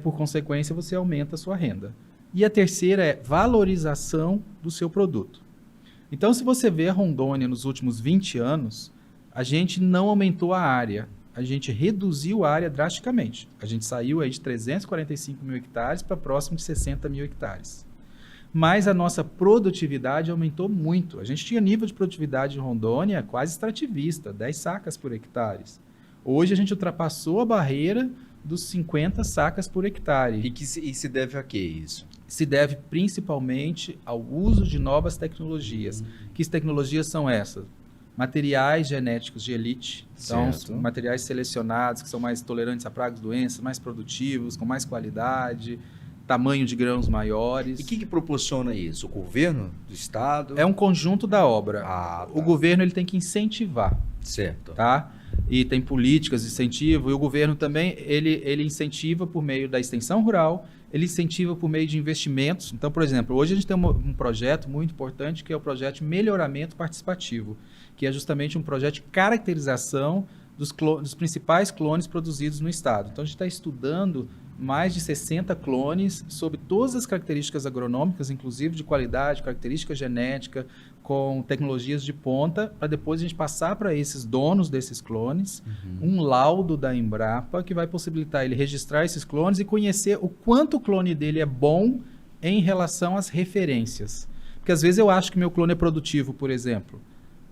por consequência, você aumenta a sua renda. E a terceira é valorização do seu produto. Então, se você vê a Rondônia nos últimos 20 anos, a gente não aumentou a área, a gente reduziu a área drasticamente. A gente saiu aí de 345 mil hectares para próximo de 60 mil hectares. Mas a nossa produtividade aumentou muito. A gente tinha nível de produtividade em Rondônia quase extrativista, 10 sacas por hectare. Hoje a gente ultrapassou a barreira dos 50 sacas por hectare. E se deve a que isso? Se deve principalmente ao uso de novas tecnologias. Que tecnologias são essas? Materiais genéticos de elite, então materiais selecionados que são mais tolerantes a pragas, doenças, mais produtivos, com mais qualidade, tamanho de grãos maiores. E o que proporciona isso? O governo do estado? É um conjunto da obra. Tá. O governo ele tem que incentivar. Certo. Tá? E tem políticas de incentivo, e o governo também ele incentiva por meio da extensão rural, ele incentiva por meio de investimentos. Então, por exemplo, hoje a gente tem um projeto muito importante que é o projeto de melhoramento participativo, que é justamente um projeto de caracterização dos principais clones produzidos no estado. Então, a gente está estudando mais de 60 clones sobre todas as características agronômicas, inclusive de qualidade, característica genética, com tecnologias de ponta, para depois a gente passar para esses donos desses clones um laudo da Embrapa que vai possibilitar ele registrar esses clones e conhecer o quanto o clone dele é bom em relação às referências. Porque às vezes eu acho que meu clone é produtivo, por exemplo,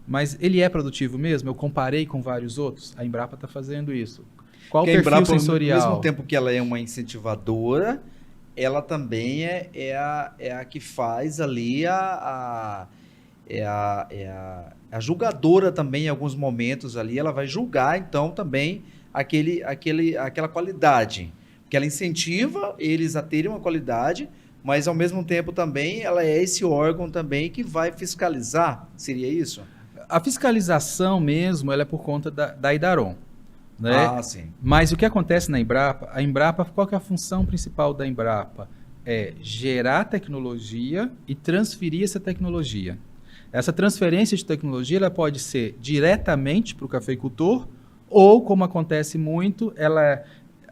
mas ele é produtivo mesmo? Eu comparei com vários outros? A Embrapa está fazendo isso. Qual o perfil Embrapa, sensorial? Ao mesmo tempo que ela é uma incentivadora, ela também é a que faz ali a julgadora também em alguns momentos ali. Ela vai julgar, então, também aquela qualidade. Porque ela incentiva eles a terem uma qualidade, mas ao mesmo tempo também ela é esse órgão também que vai fiscalizar, seria isso? A fiscalização mesmo, ela é por conta da Idaron, né? Ah, sim. Mas o que acontece na Embrapa, a Embrapa, qual que é a função principal da Embrapa? É gerar tecnologia e transferir essa tecnologia. Essa transferência de tecnologia, ela pode ser diretamente para o cafeicultor ou, como acontece muito,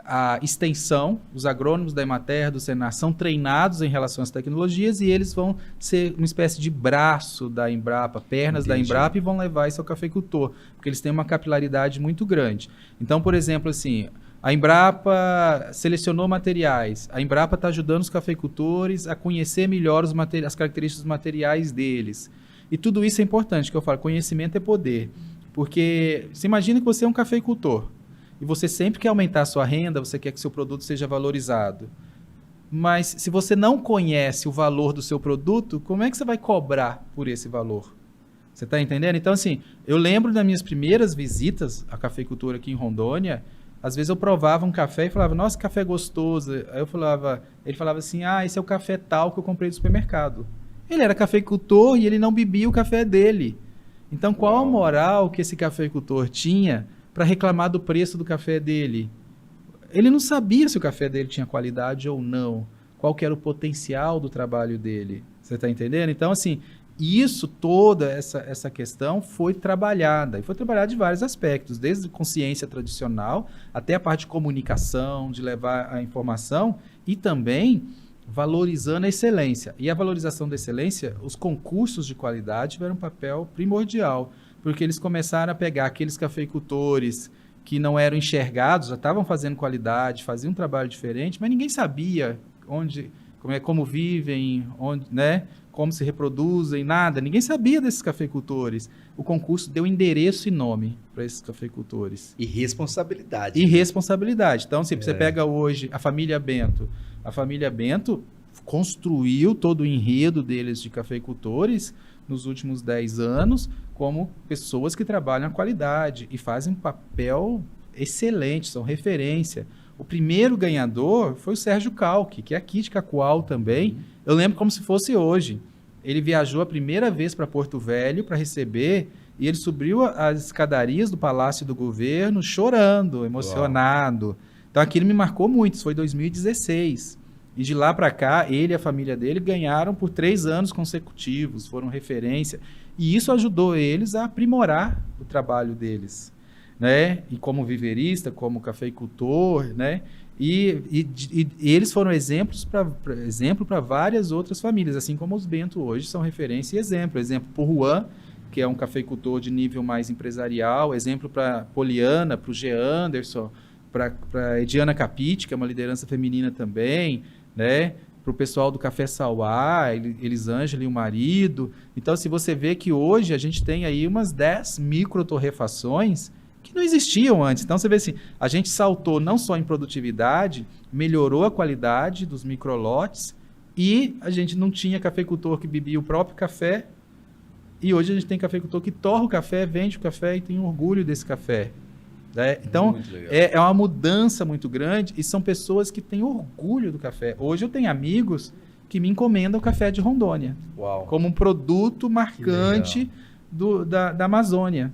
a extensão, os agrônomos da Emater, do Senar, são treinados em relação às tecnologias e eles vão ser uma espécie de braço da Embrapa, pernas da Embrapa, e vão levar isso ao cafeicultor, porque eles têm uma capilaridade muito grande. Então, por exemplo, assim, a Embrapa selecionou materiais, a Embrapa está ajudando os cafeicultores a conhecer melhor as características dos materiais deles. E tudo isso é importante, que eu falo, conhecimento é poder. Porque você imagina que você é um cafeicultor, e você sempre quer aumentar a sua renda, você quer que seu produto seja valorizado. Mas se você não conhece o valor do seu produto, como é que você vai cobrar por esse valor? Você está entendendo? Então, assim, eu lembro das minhas primeiras visitas à cafeicultura aqui em Rondônia, às vezes eu provava um café e falava, nossa, que café gostoso. Aí ele falava assim, esse é o café tal que eu comprei do supermercado. Ele era cafeicultor e ele não bebia o café dele. Então, qual a moral que esse cafeicultor tinha para reclamar do preço do café dele? Ele não sabia se o café dele tinha qualidade ou não, qual que era o potencial do trabalho dele. Você está entendendo? Então, assim, toda essa questão foi trabalhada, e foi trabalhada de vários aspectos, desde consciência tradicional até a parte de comunicação, de levar a informação, e também valorizando a excelência. E a valorização da excelência, os concursos de qualidade tiveram um papel primordial, porque eles começaram a pegar aqueles cafeicultores que não eram enxergados, já estavam fazendo qualidade, faziam um trabalho diferente, mas ninguém sabia como vivem, né, como se reproduzem, nada. Ninguém sabia desses cafeicultores. O concurso deu endereço e nome para esses cafeicultores. E responsabilidade. Então, se você pega hoje a família Bento, construiu todo o enredo deles de cafeicultores nos últimos 10 anos como pessoas que trabalham a qualidade e fazem um papel excelente, são referência. O primeiro ganhador foi o Sérgio Calque, que é aqui de Cacoal também. Eu lembro como se fosse hoje. Ele viajou a primeira vez para Porto Velho para receber e ele subiu as escadarias do Palácio do Governo chorando, emocionado. Uau. Então aquilo me marcou muito, isso foi 2016. E de lá para cá, ele e a família dele ganharam por 3 anos consecutivos, foram referência. E isso ajudou eles a aprimorar o trabalho deles, né? E como viverista, como cafeicultor, né? E eles foram exemplo para várias outras famílias, assim como os Bento hoje são referência e exemplo. Exemplo para o Juan, que é um cafeicultor de nível mais empresarial, exemplo para Poliana, para o G. Anderson, para a Ediana Capite, que é uma liderança feminina também, né? Para o pessoal do Café Sauá, Elisângela e o marido. Então, se você vê que hoje a gente tem aí umas 10 microtorrefações que não existiam antes. Então, você vê assim, a gente saltou não só em produtividade, melhorou a qualidade dos microlotes e a gente não tinha cafeicultor que bebia o próprio café e hoje a gente tem cafeicultor que torra o café, vende o café e tem orgulho desse café. Né? Então, é uma mudança muito grande e são pessoas que têm orgulho do café. Hoje eu tenho amigos que me encomendam o café de Rondônia. Uau. Como um produto marcante da Amazônia.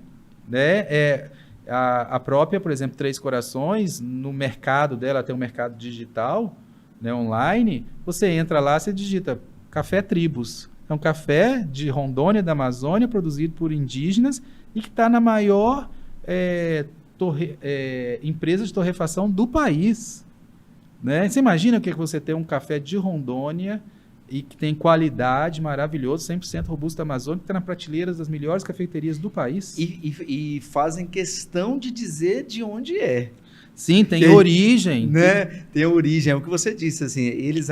Né? A própria, por exemplo, Três Corações, no mercado dela, tem um mercado digital, né, online, você entra lá, você digita Café Tribos. É um café de Rondônia, da Amazônia, produzido por indígenas e que está na maior empresa de torrefação do país. Né? Você imagina o que é você ter um café de Rondônia e que tem qualidade, maravilhoso, 100% robusto amazônico, que está na prateleira das melhores cafeiterias do país. E fazem questão de dizer de onde é. Sim, tem origem. Né? Tem origem, é o que você disse, assim, eles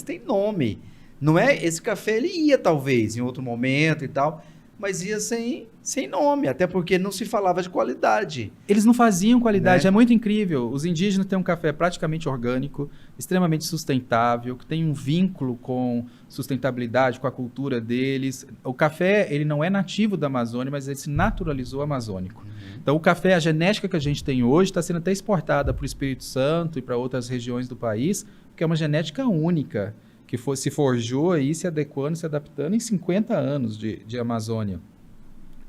têm nome. Não é, esse café ele ia talvez em outro momento e tal, mas ia sem nome, até porque não se falava de qualidade. Eles não faziam qualidade, né? É muito incrível. Os indígenas têm um café praticamente orgânico, extremamente sustentável, que tem um vínculo com sustentabilidade, com a cultura deles. O café, ele não é nativo da Amazônia, mas ele se naturalizou amazônico. Então, o café, a genética que a gente tem hoje, está sendo até exportada para o Espírito Santo e para outras regiões do país, porque é uma genética única. que se forjou aí, se adequando, se adaptando em 50 anos de Amazônia.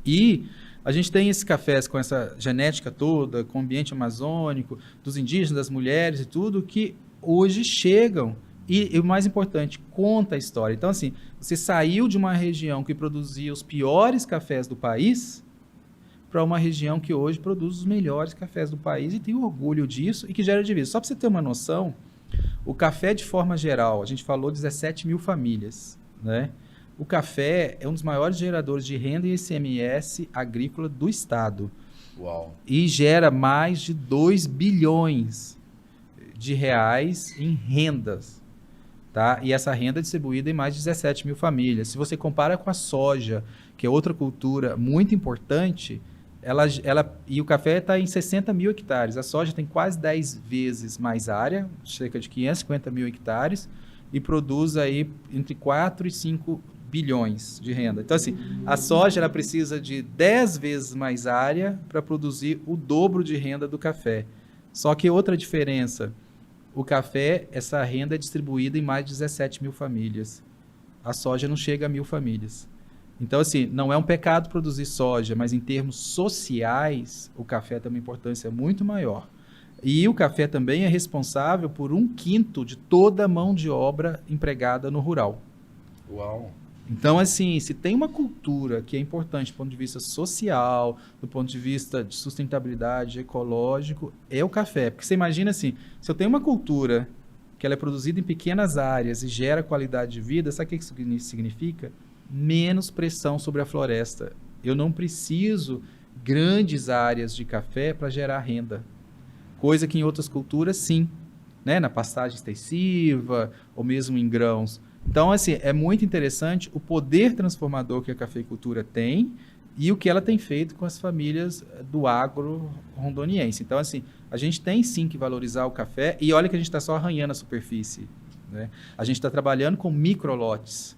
E a gente tem esses cafés com essa genética toda, com o ambiente amazônico, dos indígenas, das mulheres e tudo, que hoje chegam e o mais importante, conta a história. Então, assim, você saiu de uma região que produzia os piores cafés do país para uma região que hoje produz os melhores cafés do país e tem orgulho disso e que gera divisa. Só para você ter uma noção, o café, de forma geral, a gente falou 17 mil famílias, né? O café é um dos maiores geradores de renda e ICMS agrícola do estado. Uau. E gera mais de 2 bilhões de reais em rendas. Tá? E essa renda é distribuída em mais de 17 mil famílias. Se você compara com a soja, que é outra cultura muito importante, e o café está em 60 mil hectares. A soja tem quase 10 vezes mais área, cerca de 550 mil hectares, e produz aí entre 4 e 5 bilhões de renda. Então, assim, a soja ela precisa de 10 vezes mais área para produzir o dobro de renda do café. Só que outra diferença, o café, essa renda é distribuída em mais de 17 mil famílias. A soja não chega a 1.000 famílias. Então, assim, não é um pecado produzir soja, mas em termos sociais, o café tem uma importância muito maior. E o café também é responsável por 1/5 de toda a mão de obra empregada no rural. Uau! Então, assim, se tem uma cultura que é importante do ponto de vista social, do ponto de vista de sustentabilidade, ecológico, é o café. Porque você imagina assim, se eu tenho uma cultura que ela é produzida em pequenas áreas e gera qualidade de vida, sabe o que isso significa? Menos pressão sobre a floresta. Eu não preciso grandes áreas de café para gerar renda. Coisa que em outras culturas, sim. Né? Na pastagem extensiva ou mesmo em grãos. Então, assim, é muito interessante o poder transformador que a cafeicultura tem e o que ela tem feito com as famílias do agro rondoniense. Então, assim, a gente tem sim que valorizar o café e olha que a gente está só arranhando a superfície. Né? A gente está trabalhando com microlotes.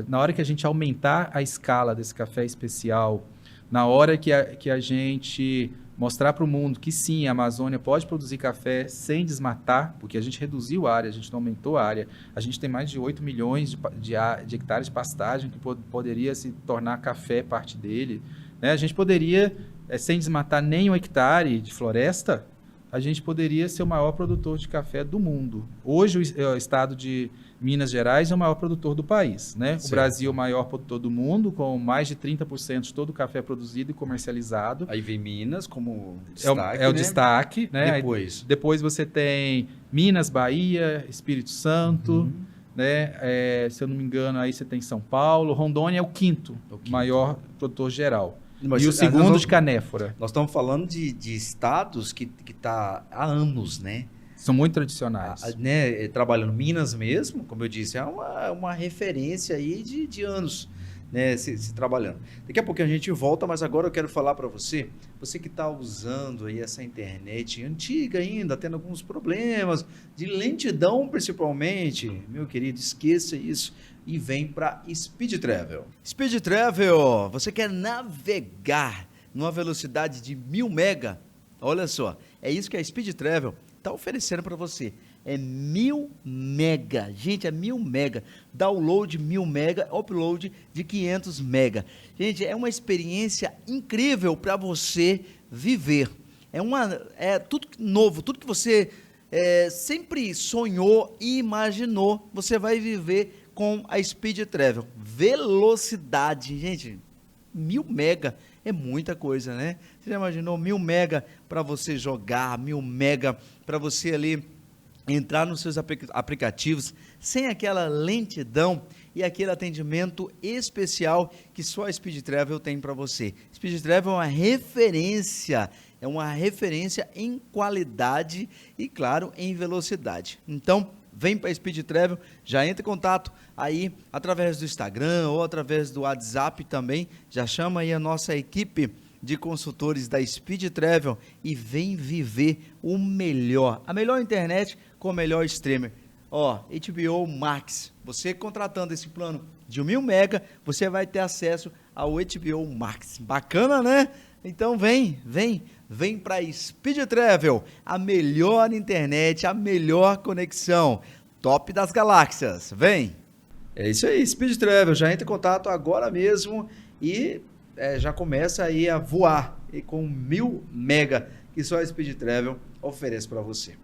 Na hora que a gente aumentar a escala desse café especial, na hora que a gente mostrar para o mundo que sim, a Amazônia pode produzir café sem desmatar, porque a gente reduziu a área, a gente não aumentou a área, a gente tem mais de 8 milhões de hectares de pastagem que poderia se tornar café parte dele. Né? A gente poderia, sem desmatar nem um hectare de floresta, a gente poderia ser o maior produtor de café do mundo. Hoje o estado de Minas Gerais é o maior produtor do país. Né? O Brasil é o maior produtor do mundo, com mais de 30% de todo o café produzido e comercializado. Aí vem Minas como destaque, o destaque. Né? Depois você tem Minas, Bahia, Espírito Santo. Né? Se eu não me engano, aí você tem São Paulo. Rondônia é o quinto maior produtor geral. Mas e o segundo de canéfora. Nós estamos falando de estados que tá há anos, né? São muito tradicionais. Né? Trabalhando Minas mesmo, como eu disse, é uma referência aí de anos, né? se trabalhando. Daqui a pouco a gente volta, mas agora eu quero falar para você que está usando aí essa internet antiga ainda, tendo alguns problemas, de lentidão principalmente, meu querido, esqueça isso. E vem para Speed Travel. Speed Travel, você quer navegar numa velocidade de 1.000 mega? Olha só, é isso que a Speed Travel está oferecendo para você. É 1.000 mega, gente, é 1.000 mega. Download 1.000 mega, upload de 500 mega. Gente, é uma experiência incrível para você viver. É tudo novo, tudo que você sempre sonhou e imaginou, você vai viver com a Speed Travel. Velocidade, gente, 1.000 mega é muita coisa, né? Você já imaginou 1.000 mega para você jogar, 1.000 mega para você ali entrar nos seus aplicativos sem aquela lentidão e aquele atendimento especial que só a Speed Travel tem para você. Speed Travel é uma referência em qualidade e, claro, em velocidade. Então, vem para a Speed Travel, já entra em contato aí através do Instagram ou através do WhatsApp também, já chama aí a nossa equipe de consultores da Speed Travel e vem viver a melhor internet com o melhor streamer. HBO Max, você contratando esse plano de 1.000 mega, você vai ter acesso ao HBO Max. Bacana, né? Então vem para Speed Travel, a melhor internet, a melhor conexão. top das galáxias. Vem! É isso aí, Speed Travel. Já entra em contato agora mesmo e já começa aí a voar e com 1000 mega que só a Speed Travel oferece para você.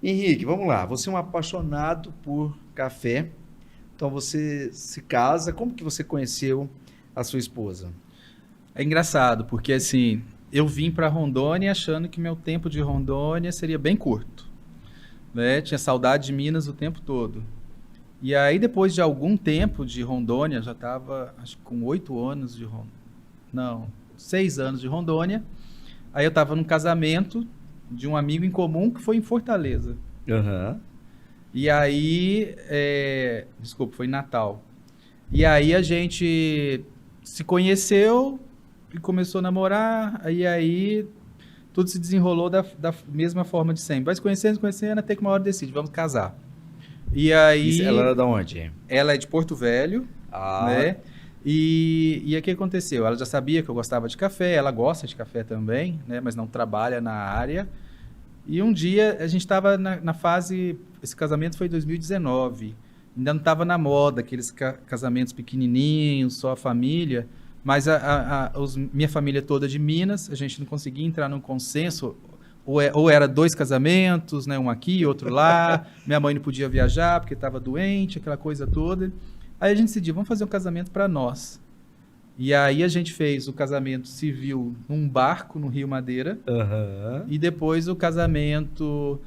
Henrique, vamos lá. Você é um apaixonado por café. Então você se casa. Como que você conheceu a sua esposa? É engraçado, porque assim, eu vim para Rondônia achando que meu tempo de Rondônia seria bem curto, né? Tinha saudade de Minas o tempo todo. E aí, depois de algum tempo de Rondônia, já estava, acho que com 8 anos de Rondônia, não, 6 anos de Rondônia, aí eu estava num casamento de um amigo em comum que foi em Fortaleza. Uhum. E aí, desculpa, foi em Natal. E aí a gente se conheceu e começou a namorar, e aí tudo se desenrolou da mesma forma de sempre. Vai se conhecendo, até que uma hora decide, vamos casar. E aí... Ela era de onde? Ela é de Porto Velho, né? E aí o que aconteceu? Ela já sabia que eu gostava de café, ela gosta de café também, né? Mas não trabalha na área. E um dia a gente estava na fase... Esse casamento foi em 2019. Ainda não estava na moda, aqueles casamentos pequenininhos, só a família. Mas minha família toda de Minas, a gente não conseguia entrar num consenso. Ou era 2 casamentos, né? Um aqui, outro lá. Minha mãe não podia viajar porque estava doente, aquela coisa toda. Aí a gente decidiu, vamos fazer um casamento para nós. E aí a gente fez o casamento civil num barco no Rio Madeira. Uhum. E depois o casamento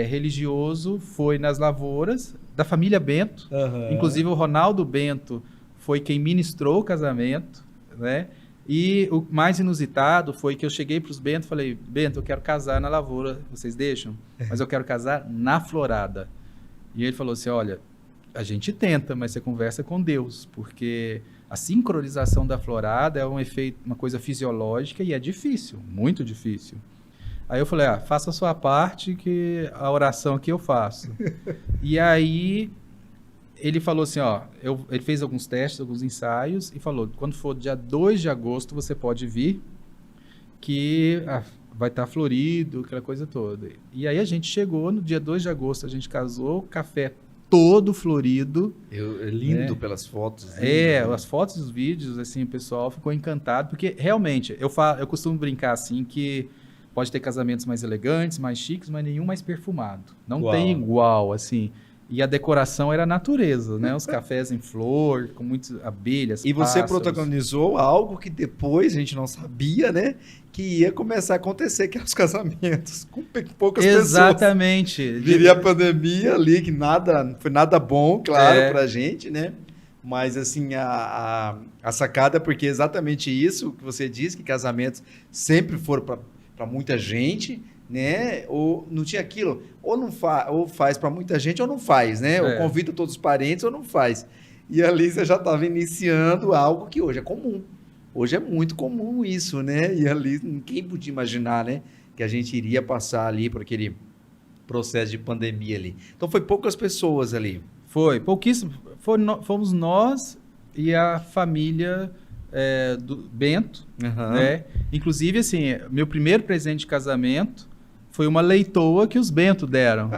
religioso foi nas lavouras, da família Bento. Uhum. Inclusive o Ronaldo Bento foi quem ministrou o casamento, né? E o mais inusitado foi que eu cheguei para os Bento e falei, Bento, eu quero casar na lavoura, vocês deixam? Mas eu quero casar na florada. E ele falou assim, olha, a gente tenta, mas você conversa com Deus, porque a sincronização da florada é um efeito, uma coisa fisiológica e é difícil, muito difícil. Aí eu falei, faça a sua parte que a oração aqui eu faço. E aí ele falou assim, ele fez alguns testes, alguns ensaios e falou, quando for dia 2 de agosto você pode vir, que vai estar florido, aquela coisa toda. E aí a gente chegou, no dia 2 de agosto a gente casou, café todo florido. Lindo, né? Pelas fotos. Lindo, as fotos e os vídeos, assim, o pessoal ficou encantado, porque realmente, eu costumo brincar assim que pode ter casamentos mais elegantes, mais chiques, mas nenhum mais perfumado. Não tem igual, assim. E a decoração era a natureza, né? Os cafés em flor, com muitas abelhas, e você protagonizou algo que depois a gente não sabia, né? Que ia começar a acontecer, que eram os casamentos com poucas pessoas. Exatamente. Viria a pandemia ali, que não foi nada bom, claro, pra gente, né? Mas, assim, a sacada é porque é exatamente isso que você disse, que casamentos sempre foram para muita gente, né? Ou não tinha aquilo, ou faz para muita gente ou não faz, né? Ou convida todos os parentes ou não faz. E ali você já estava iniciando algo que hoje é comum. Hoje é muito comum isso, né? E ali ninguém podia imaginar, né? Que a gente iria passar ali por aquele processo de pandemia ali. Então foi poucas pessoas ali. Foi, pouquíssimo. Fomos nós e a família do Bento, né? Inclusive, assim, meu primeiro presente de casamento foi uma leitoa que os Bento deram,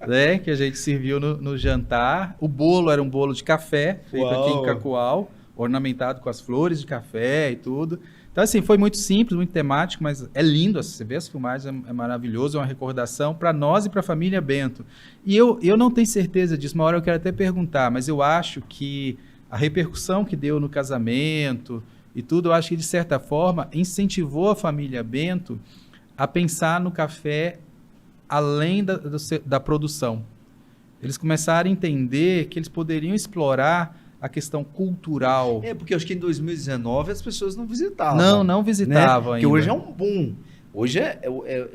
né? Que a gente serviu no jantar. O bolo era um bolo de café, feito aqui em Cacoal, ornamentado com as flores de café e tudo. Então, assim, foi muito simples, muito temático, mas é lindo. Você vê as filmagens, é maravilhoso, é uma recordação para nós e para a família Bento. E eu não tenho certeza disso, uma hora eu quero até perguntar, mas eu acho que a repercussão que deu no casamento e tudo, eu acho que, de certa forma, incentivou a família Bento a pensar no café além da produção. Eles começaram a entender que eles poderiam explorar a questão cultural. Porque eu acho que em 2019 as pessoas não visitavam. Não visitavam, né? Porque hoje é um boom. Hoje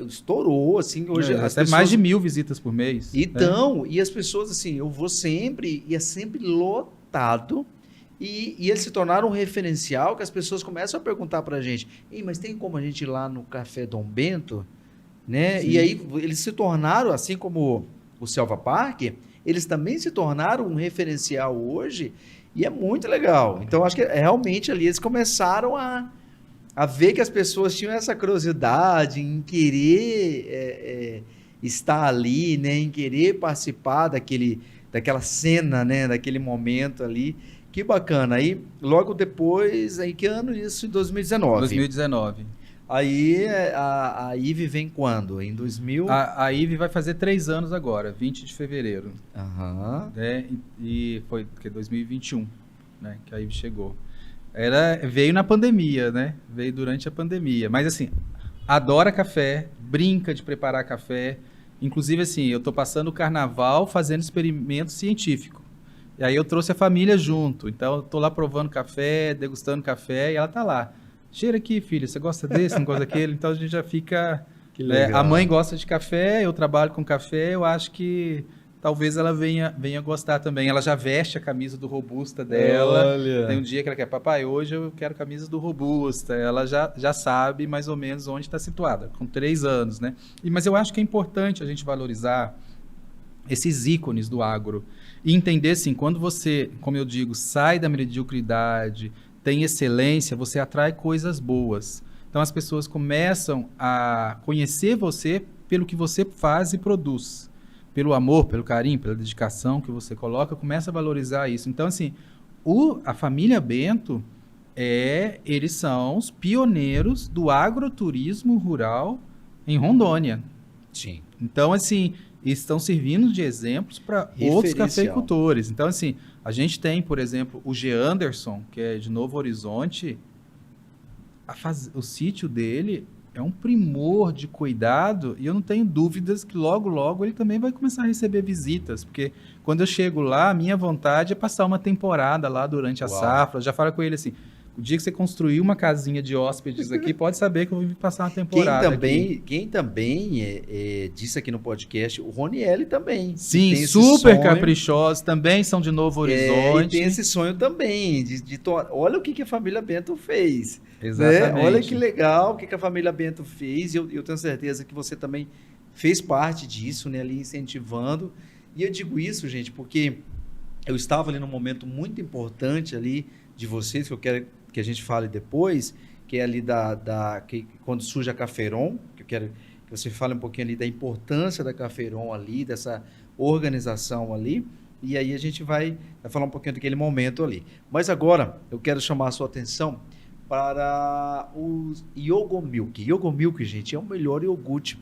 estourou, assim, hoje as pessoas... mais de 1000 visitas por mês. Então, e as pessoas, assim, eu vou sempre, e é sempre lotado, e eles se tornaram um referencial que as pessoas começam a perguntar pra gente, mas tem como a gente ir lá no Café Dom Bento? Né? E aí eles se tornaram, assim como o Selva Park, eles também se tornaram um referencial hoje, e é muito legal. Então, acho que realmente ali eles começaram a ver que as pessoas tinham essa curiosidade em querer estar ali, né, em querer participar daquela cena, né, daquele momento ali. Que bacana. Aí, logo depois, aí que ano isso? Em 2019. 2019. Aí a IVE vem quando? Em 2000? A IVE vai fazer 3 anos agora, 20 de fevereiro. Aham. Né? E foi que 2021, né? Que a IVE chegou. Veio na pandemia, né? Veio durante a pandemia. Mas assim, adora café, brinca de preparar café. Inclusive, assim, eu tô passando o carnaval fazendo experimento científico. E aí eu trouxe a família junto. Então, eu tô lá provando café, degustando café, e ela tá lá. Cheira aqui, filho, você gosta desse, não gosta daquele? Então, a gente já fica... Que né? legal. A mãe gosta de café, eu trabalho com café, eu acho que talvez ela venha gostar também. Ela já veste a camisa do Robusta dela. Olha. Tem um dia que ela quer, papai, hoje eu quero camisa do Robusta. Ela já sabe mais ou menos onde está situada, com 3 anos, né? Mas eu acho que é importante a gente valorizar esses ícones do agro e entender, assim, quando você, como eu digo, sai da mediocridade, tem excelência, você atrai coisas boas. Então as pessoas começam a conhecer você pelo que você faz e produz. Pelo amor, pelo carinho, pela dedicação que você coloca, começa a valorizar isso. Então, assim, a família Bento, eles são os pioneiros do agroturismo rural em Rondônia. Sim. Então, assim, estão servindo de exemplos para outros cafeicultores. Então, assim, a gente tem, por exemplo, o G. Anderson, que é de Novo Horizonte. O sítio dele é um primor de cuidado e eu não tenho dúvidas que logo, logo ele também vai começar a receber visitas, porque quando eu chego lá, a minha vontade é passar uma temporada lá durante a safra. Eu já falo com ele assim, o dia que você construir uma casinha de hóspedes aqui, pode saber que eu vou passar uma temporada aqui. Quem também disse aqui no podcast, o Ronielli também. Sim, super caprichosos, também são de Novo Horizonte. E tem esse sonho também, olha o que a família Bento fez. Exatamente. Né? Olha que legal o que a família Bento fez, e eu tenho certeza que você também fez parte disso, né, ali incentivando. E eu digo isso, gente, porque eu estava ali num momento muito importante ali de vocês, que eu quero que a gente fale depois, que é ali quando surge a Caféron, que eu quero que você fale um pouquinho ali da importância da Caféron ali, dessa organização ali, e aí a gente vai falar um pouquinho daquele momento ali. Mas agora eu quero chamar a sua atenção para o Yogomilk. Yogomilk, gente, é o melhor iogurte,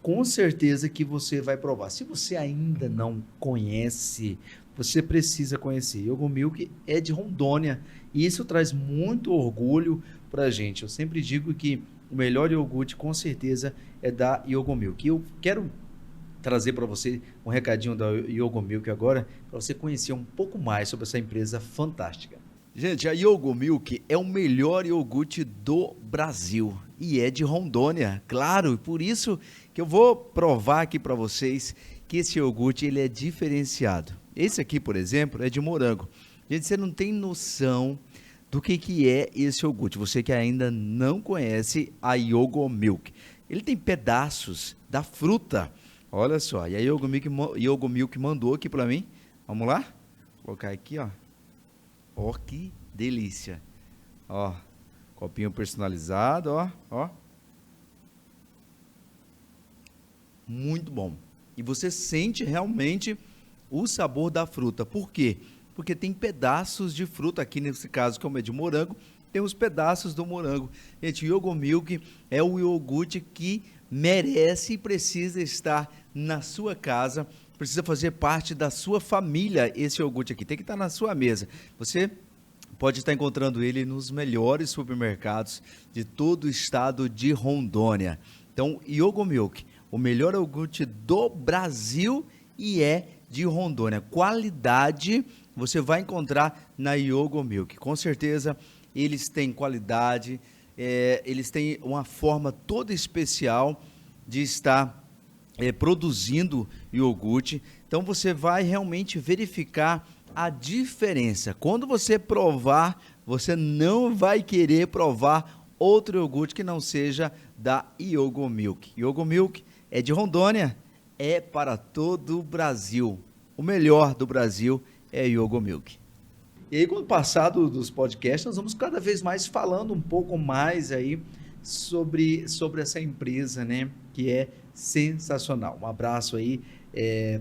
com certeza que você vai provar. Se você ainda não conhece, você precisa conhecer. Yogomilk é de Rondônia e isso traz muito orgulho para a gente. Eu sempre digo que o melhor iogurte, com certeza, é da Yogomilk. E eu quero trazer para você um recadinho da Yogomilk agora, para você conhecer um pouco mais sobre essa empresa fantástica. Gente, a Yogomilk é o melhor iogurte do Brasil e é de Rondônia, claro, por isso que eu vou provar aqui para vocês que esse iogurte ele é diferenciado. Esse aqui, por exemplo, é de morango. Gente, você não tem noção do que é esse iogurte, você que ainda não conhece a Yogomilk. Ele tem pedaços da fruta, olha só, e a Yogomilk mandou aqui para mim, vamos lá? Vou colocar aqui, ó. Ó, que delícia. Ó, copinho personalizado, ó. Muito bom. E você sente realmente o sabor da fruta. Por quê? Porque tem pedaços de fruta, aqui nesse caso, como é de morango, tem os pedaços do morango. Gente, o Yogomilk é o iogurte que merece e precisa estar na sua casa, precisa fazer parte da sua família. Esse iogurte aqui tem que estar na sua mesa. Você pode estar encontrando ele nos melhores supermercados de todo o estado de Rondônia. Então, Yogomilk, o melhor iogurte do Brasil e é de Rondônia. Qualidade você vai encontrar na Yogomilk. Com certeza, eles têm qualidade, eles têm uma forma toda especial de estar produzindo iogurte. Então você vai realmente verificar a diferença. Quando você provar, você não vai querer provar outro iogurte que não seja da Yogomilk. Yogomilk é de Rondônia, é para todo o Brasil. O melhor do Brasil é Yogomilk. E aí, com o passar dos podcasts, nós vamos cada vez mais falando um pouco mais aí sobre essa empresa, né, que é sensacional. Um abraço aí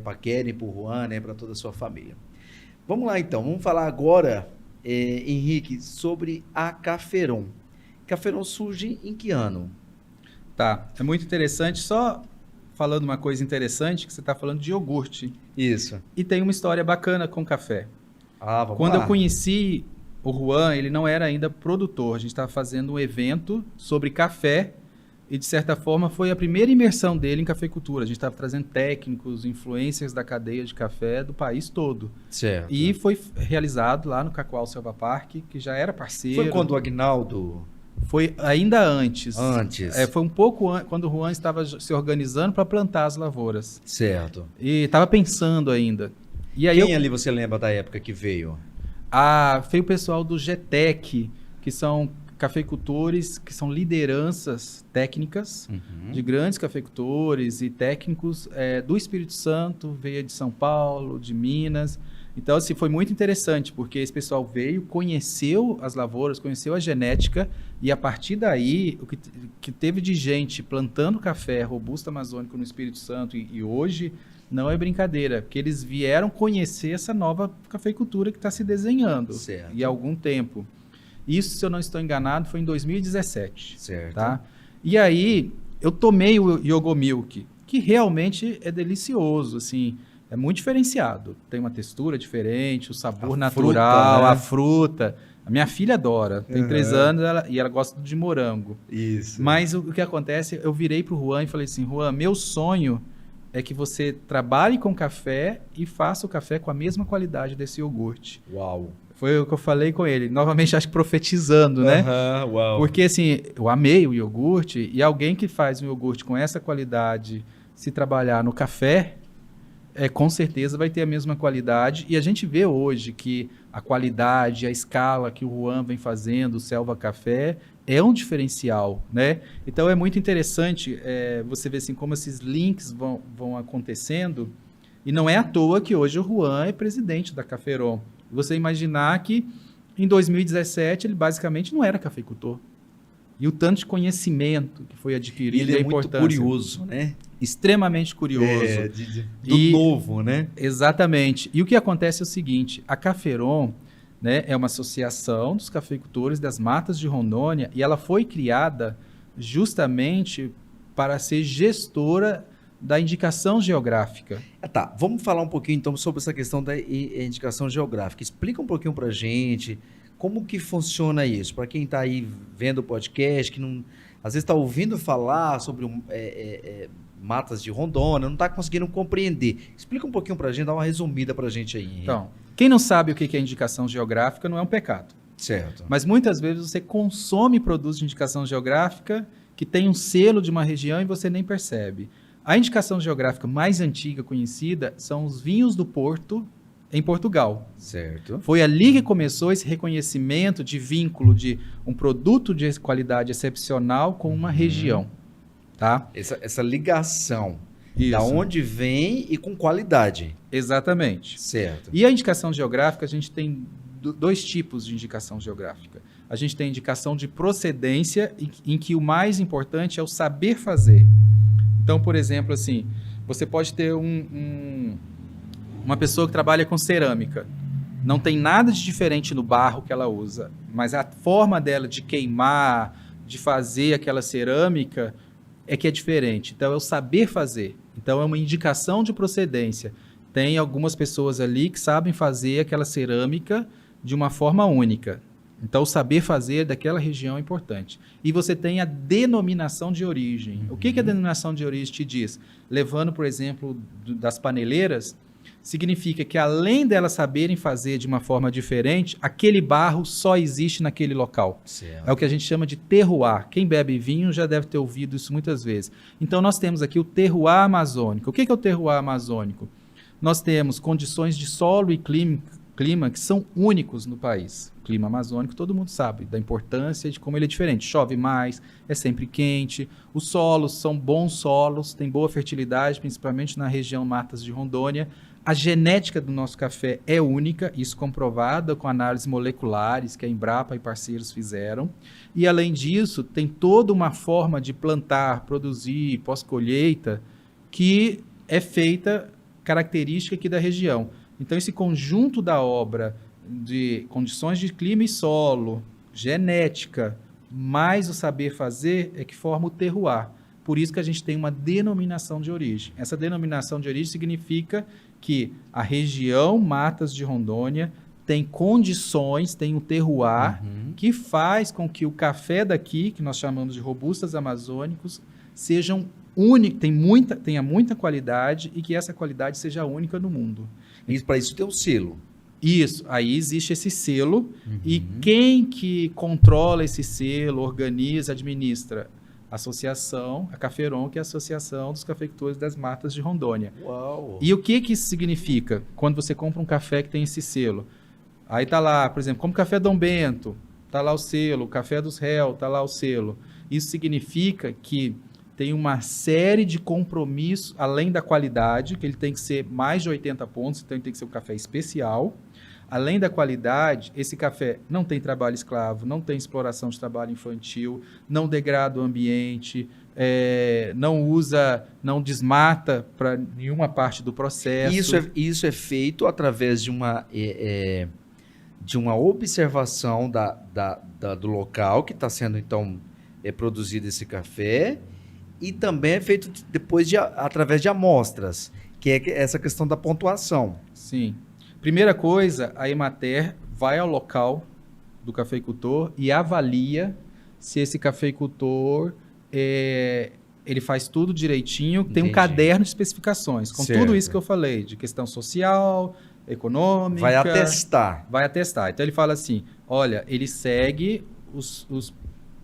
para Keren, para o Juan, né, para toda a sua família. Vamos lá então, vamos falar agora, Henrique, sobre a Cafferon. Cafferon surge em que ano? Tá, é muito interessante, só falando uma coisa interessante, que você está falando de iogurte. Isso. E tem uma história bacana com café. Vamos Quando lá. eu conheci o Juan, ele não era ainda produtor, a gente estava fazendo um evento sobre café e, de certa forma, foi a primeira imersão dele em cafeicultura. A gente estava trazendo técnicos, influencers da cadeia de café do país todo. Certo. E foi realizado lá no Cacoal Selva Park, que já era parceiro. Foi quando o Agnaldo... Foi ainda antes. Antes. Foi um pouco quando o Juan estava se organizando para plantar as lavouras. Certo. E estava pensando ainda. E aí Quem ali você lembra da época que veio? Foi o pessoal do GTEC, que são cafeicultores, que são lideranças técnicas de grandes cafeicultores e técnicos do Espírito Santo, veio de São Paulo, de Minas. Então, assim, foi muito interessante, porque esse pessoal veio, conheceu as lavouras, conheceu a genética, e a partir daí, o que teve de gente plantando café robusto amazônico no Espírito Santo, e hoje não é brincadeira, porque eles vieram conhecer essa nova cafeicultura que está se desenhando e há algum tempo. Isso, se eu não estou enganado, foi em 2017. Certo. Tá? E aí, eu tomei o Yogo Milk, que realmente é delicioso, assim, é muito diferenciado. Tem uma textura diferente, o sabor natural, fruta, né? a fruta. A minha filha adora, tem 3 anos e ela gosta de morango. Isso. Mas o que acontece, eu virei para o Juan e falei assim, Juan, meu sonho é que você trabalhe com café e faça o café com a mesma qualidade desse iogurte. Uau. Foi o que eu falei com ele, novamente acho que profetizando, né? Uau. Porque assim, eu amei o iogurte e alguém que faz um iogurte com essa qualidade, se trabalhar no café, com certeza vai ter a mesma qualidade. E a gente vê hoje que a qualidade, a escala que o Juan vem fazendo, o Selva Café, é um diferencial, né? Então é muito interessante você ver assim, como esses links vão acontecendo. E não é à toa que hoje o Juan é presidente da Cafferon. Você imaginar que em 2017 ele basicamente não era cafeicultor. E o tanto de conhecimento que foi adquirido, ele a importância. Muito curioso, né? Extremamente curioso. Do novo, né? Exatamente. E o que acontece é o seguinte, a Cafferon, né, é uma associação dos cafeicultores das matas de Rondônia e ela foi criada justamente para ser gestora da indicação geográfica. Tá, vamos falar um pouquinho então sobre essa questão da indicação geográfica. Explica um pouquinho pra gente como que funciona isso, para quem está aí vendo o podcast, que não, às vezes está ouvindo falar sobre matas de Rondônia, não está conseguindo compreender. Explica um pouquinho pra gente, dá uma resumida pra gente aí. Então, quem não sabe o que é indicação geográfica não é um pecado. Certo. Mas muitas vezes você consome produtos de indicação geográfica que tem um selo de uma região e você nem percebe. A indicação geográfica mais antiga conhecida são os vinhos do Porto, em Portugal. Certo. Foi ali que começou esse reconhecimento de vínculo de um produto de qualidade excepcional com uma região. Tá? Essa ligação. Isso. Da onde vem e com qualidade. Exatamente. Certo. E a indicação geográfica, a gente tem 2 tipos de indicação geográfica. A gente tem a indicação de procedência, em que o mais importante é o saber fazer. Então, por exemplo, assim, você pode ter uma pessoa que trabalha com cerâmica. Não tem nada de diferente no barro que ela usa, mas a forma dela de queimar, de fazer aquela cerâmica é que é diferente. Então, é o saber fazer. Então, é uma indicação de procedência. Tem algumas pessoas ali que sabem fazer aquela cerâmica de uma forma única. Então, o saber fazer daquela região é importante. E você tem a denominação de origem. O que a denominação de origem te diz? Levando, por exemplo, das paneleiras, significa que além delas saberem fazer de uma forma diferente, aquele barro só existe naquele local. Certo. É o que a gente chama de terroir. Quem bebe vinho já deve ter ouvido isso muitas vezes. Então, nós temos aqui o terroir amazônico. O que é o terroir amazônico? Nós temos condições de solo e clima que são únicos no país. O clima amazônico, todo mundo sabe da importância de como ele é diferente. Chove mais, é sempre quente. Os solos são bons solos, tem boa fertilidade, principalmente na região Matas de Rondônia. A genética do nosso café é única, isso comprovado com análises moleculares que a Embrapa e parceiros fizeram. E, além disso, tem toda uma forma de plantar, produzir, pós-colheita, que é feita característica aqui da região. Então, esse conjunto da obra de condições de clima e solo, genética, mais o saber fazer, é que forma o terroir. Por isso que a gente tem uma denominação de origem. Essa denominação de origem significa que a região Matas de Rondônia tem condições, tem um terroir que faz com que o café daqui, que nós chamamos de robustas amazônicos, sejam únicos, tenha muita qualidade e que essa qualidade seja única no mundo. E para isso tem um selo. Isso, aí existe esse selo e quem que controla esse selo, organiza, administra? A associação, a Caféron, que é a Associação dos Cafeicultores das Matas de Rondônia. Uau. E o que isso significa quando você compra um café que tem esse selo? Aí tá lá, por exemplo, como Café Dom Bento, tá lá o selo, Café dos Réus, tá lá o selo. Isso significa que tem uma série de compromissos, além da qualidade, que ele tem que ser mais de 80 pontos, então ele tem que ser um café especial. Além da qualidade, esse café não tem trabalho escravo, não tem exploração de trabalho infantil, não degrada o ambiente, não desmata para nenhuma parte do processo. Isso é feito através de uma observação do local que está sendo, então, produzido esse café, e também é feito depois através de amostras, que é essa questão da pontuação. Sim. Primeira coisa, a Emater vai ao local do cafeicultor e avalia se esse cafeicultor ele faz tudo direitinho. Entendi. Tem um caderno de especificações, com tudo isso que eu falei, de questão social, econômica. Vai atestar. Vai atestar. Então ele fala assim, olha, ele segue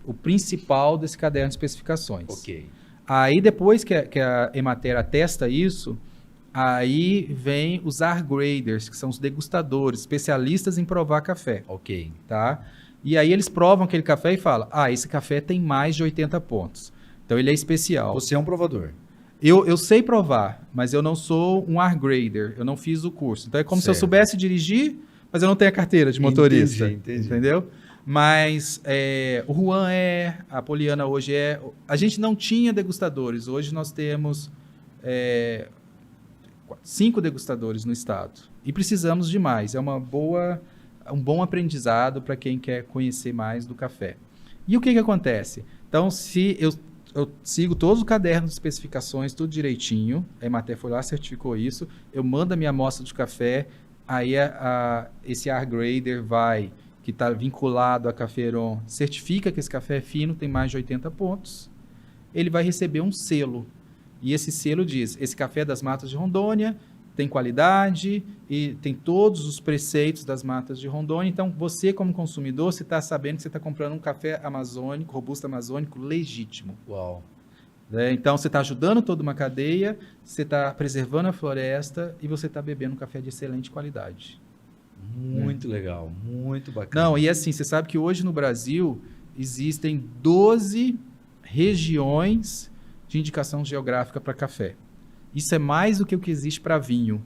o principal desse caderno de especificações. Ok. Aí depois que a Emater atesta isso, aí vem os R-graders, que são os degustadores, especialistas em provar café. Ok. Tá? E aí eles provam aquele café e falam, esse café tem mais de 80 pontos. Então ele é especial. Você é um provador. Eu sei provar, mas eu não sou um R-grader, eu não fiz o curso. Então é como se eu soubesse dirigir, mas eu não tenho a carteira de motorista. Entendi. Entendeu? Mas o Juan a Poliana hoje a gente não tinha degustadores, hoje nós temos 5 degustadores no estado. E precisamos de mais. É um bom aprendizado para quem quer conhecer mais do café. E o que acontece? Então, se eu sigo todos os cadernos de especificações, tudo direitinho, a Emater foi lá, certificou isso, eu mando a minha amostra de café, aí esse R-grader que está vinculado a Caféron, certifica que esse café é fino, tem mais de 80 pontos, ele vai receber um selo. E esse selo diz, esse café é das Matas de Rondônia, tem qualidade e tem todos os preceitos das Matas de Rondônia. Então, você como consumidor, você está sabendo que você está comprando um café amazônico, robusto amazônico, legítimo. Uau! Então, você está ajudando toda uma cadeia, você está preservando a floresta e você está bebendo um café de excelente qualidade. Muito legal, muito bacana. Não, e assim, você sabe que hoje no Brasil existem 12 regiões de indicação geográfica para café. Isso é mais do que o que existe para vinho.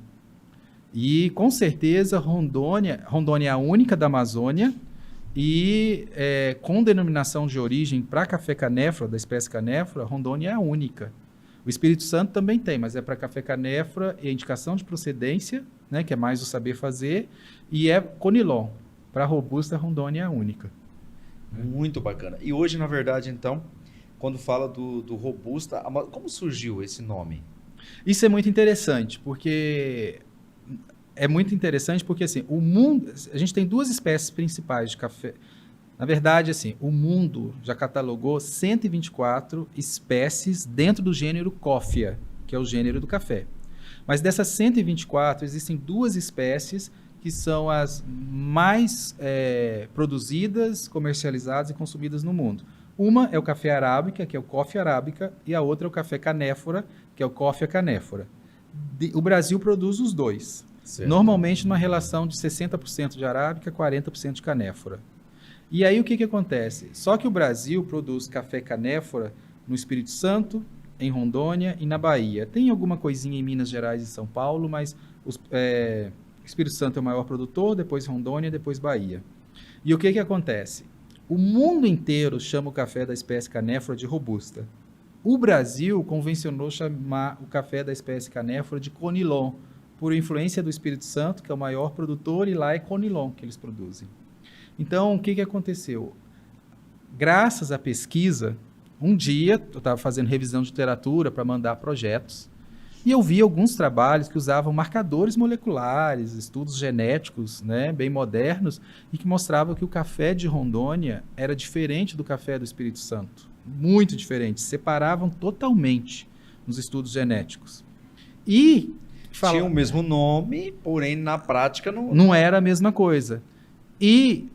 E, com certeza, Rondônia é a única da Amazônia e, com denominação de origem para café canéfora, da espécie canéfora, Rondônia é a única. O Espírito Santo também tem, mas é para café canéfora e a indicação de procedência, né, que é mais o saber fazer, e é Conilon. Para robusta, Rondônia é a única. Muito bacana. E hoje, na verdade, então, quando fala do robusta, como surgiu esse nome? Isso é muito interessante, porque assim, o mundo, a gente tem 2 espécies principais de café. Na verdade, assim, o mundo já catalogou 124 espécies dentro do gênero Coffea, que é o gênero do café. Mas dessas 124, existem 2 espécies que são as mais produzidas, comercializadas e consumidas no mundo. Uma é o café arábica, que é o Coffea arábica, e a outra é o café canéfora, que é o Coffea canéfora. O Brasil produz os 2. Certo. Normalmente numa relação de 60% de arábica, 40% de canéfora. E aí o que acontece? Só que o Brasil produz café canéfora no Espírito Santo, em Rondônia e na Bahia. Tem alguma coisinha em Minas Gerais e São Paulo, mas Espírito Santo é o maior produtor, depois Rondônia, depois Bahia. E o que acontece? O mundo inteiro chama o café da espécie canéfora de robusta. O Brasil convencionou chamar o café da espécie canéfora de conilon, por influência do Espírito Santo, que é o maior produtor, e lá é conilon que eles produzem. Então, o que aconteceu? Graças à pesquisa, um dia eu estava fazendo revisão de literatura para mandar projetos, e eu vi alguns trabalhos que usavam marcadores moleculares, estudos genéticos, né, bem modernos, e que mostravam que o café de Rondônia era diferente do café do Espírito Santo. Muito diferente. Separavam totalmente nos estudos genéticos. E tinha o mesmo nome, porém na prática não era a mesma coisa. E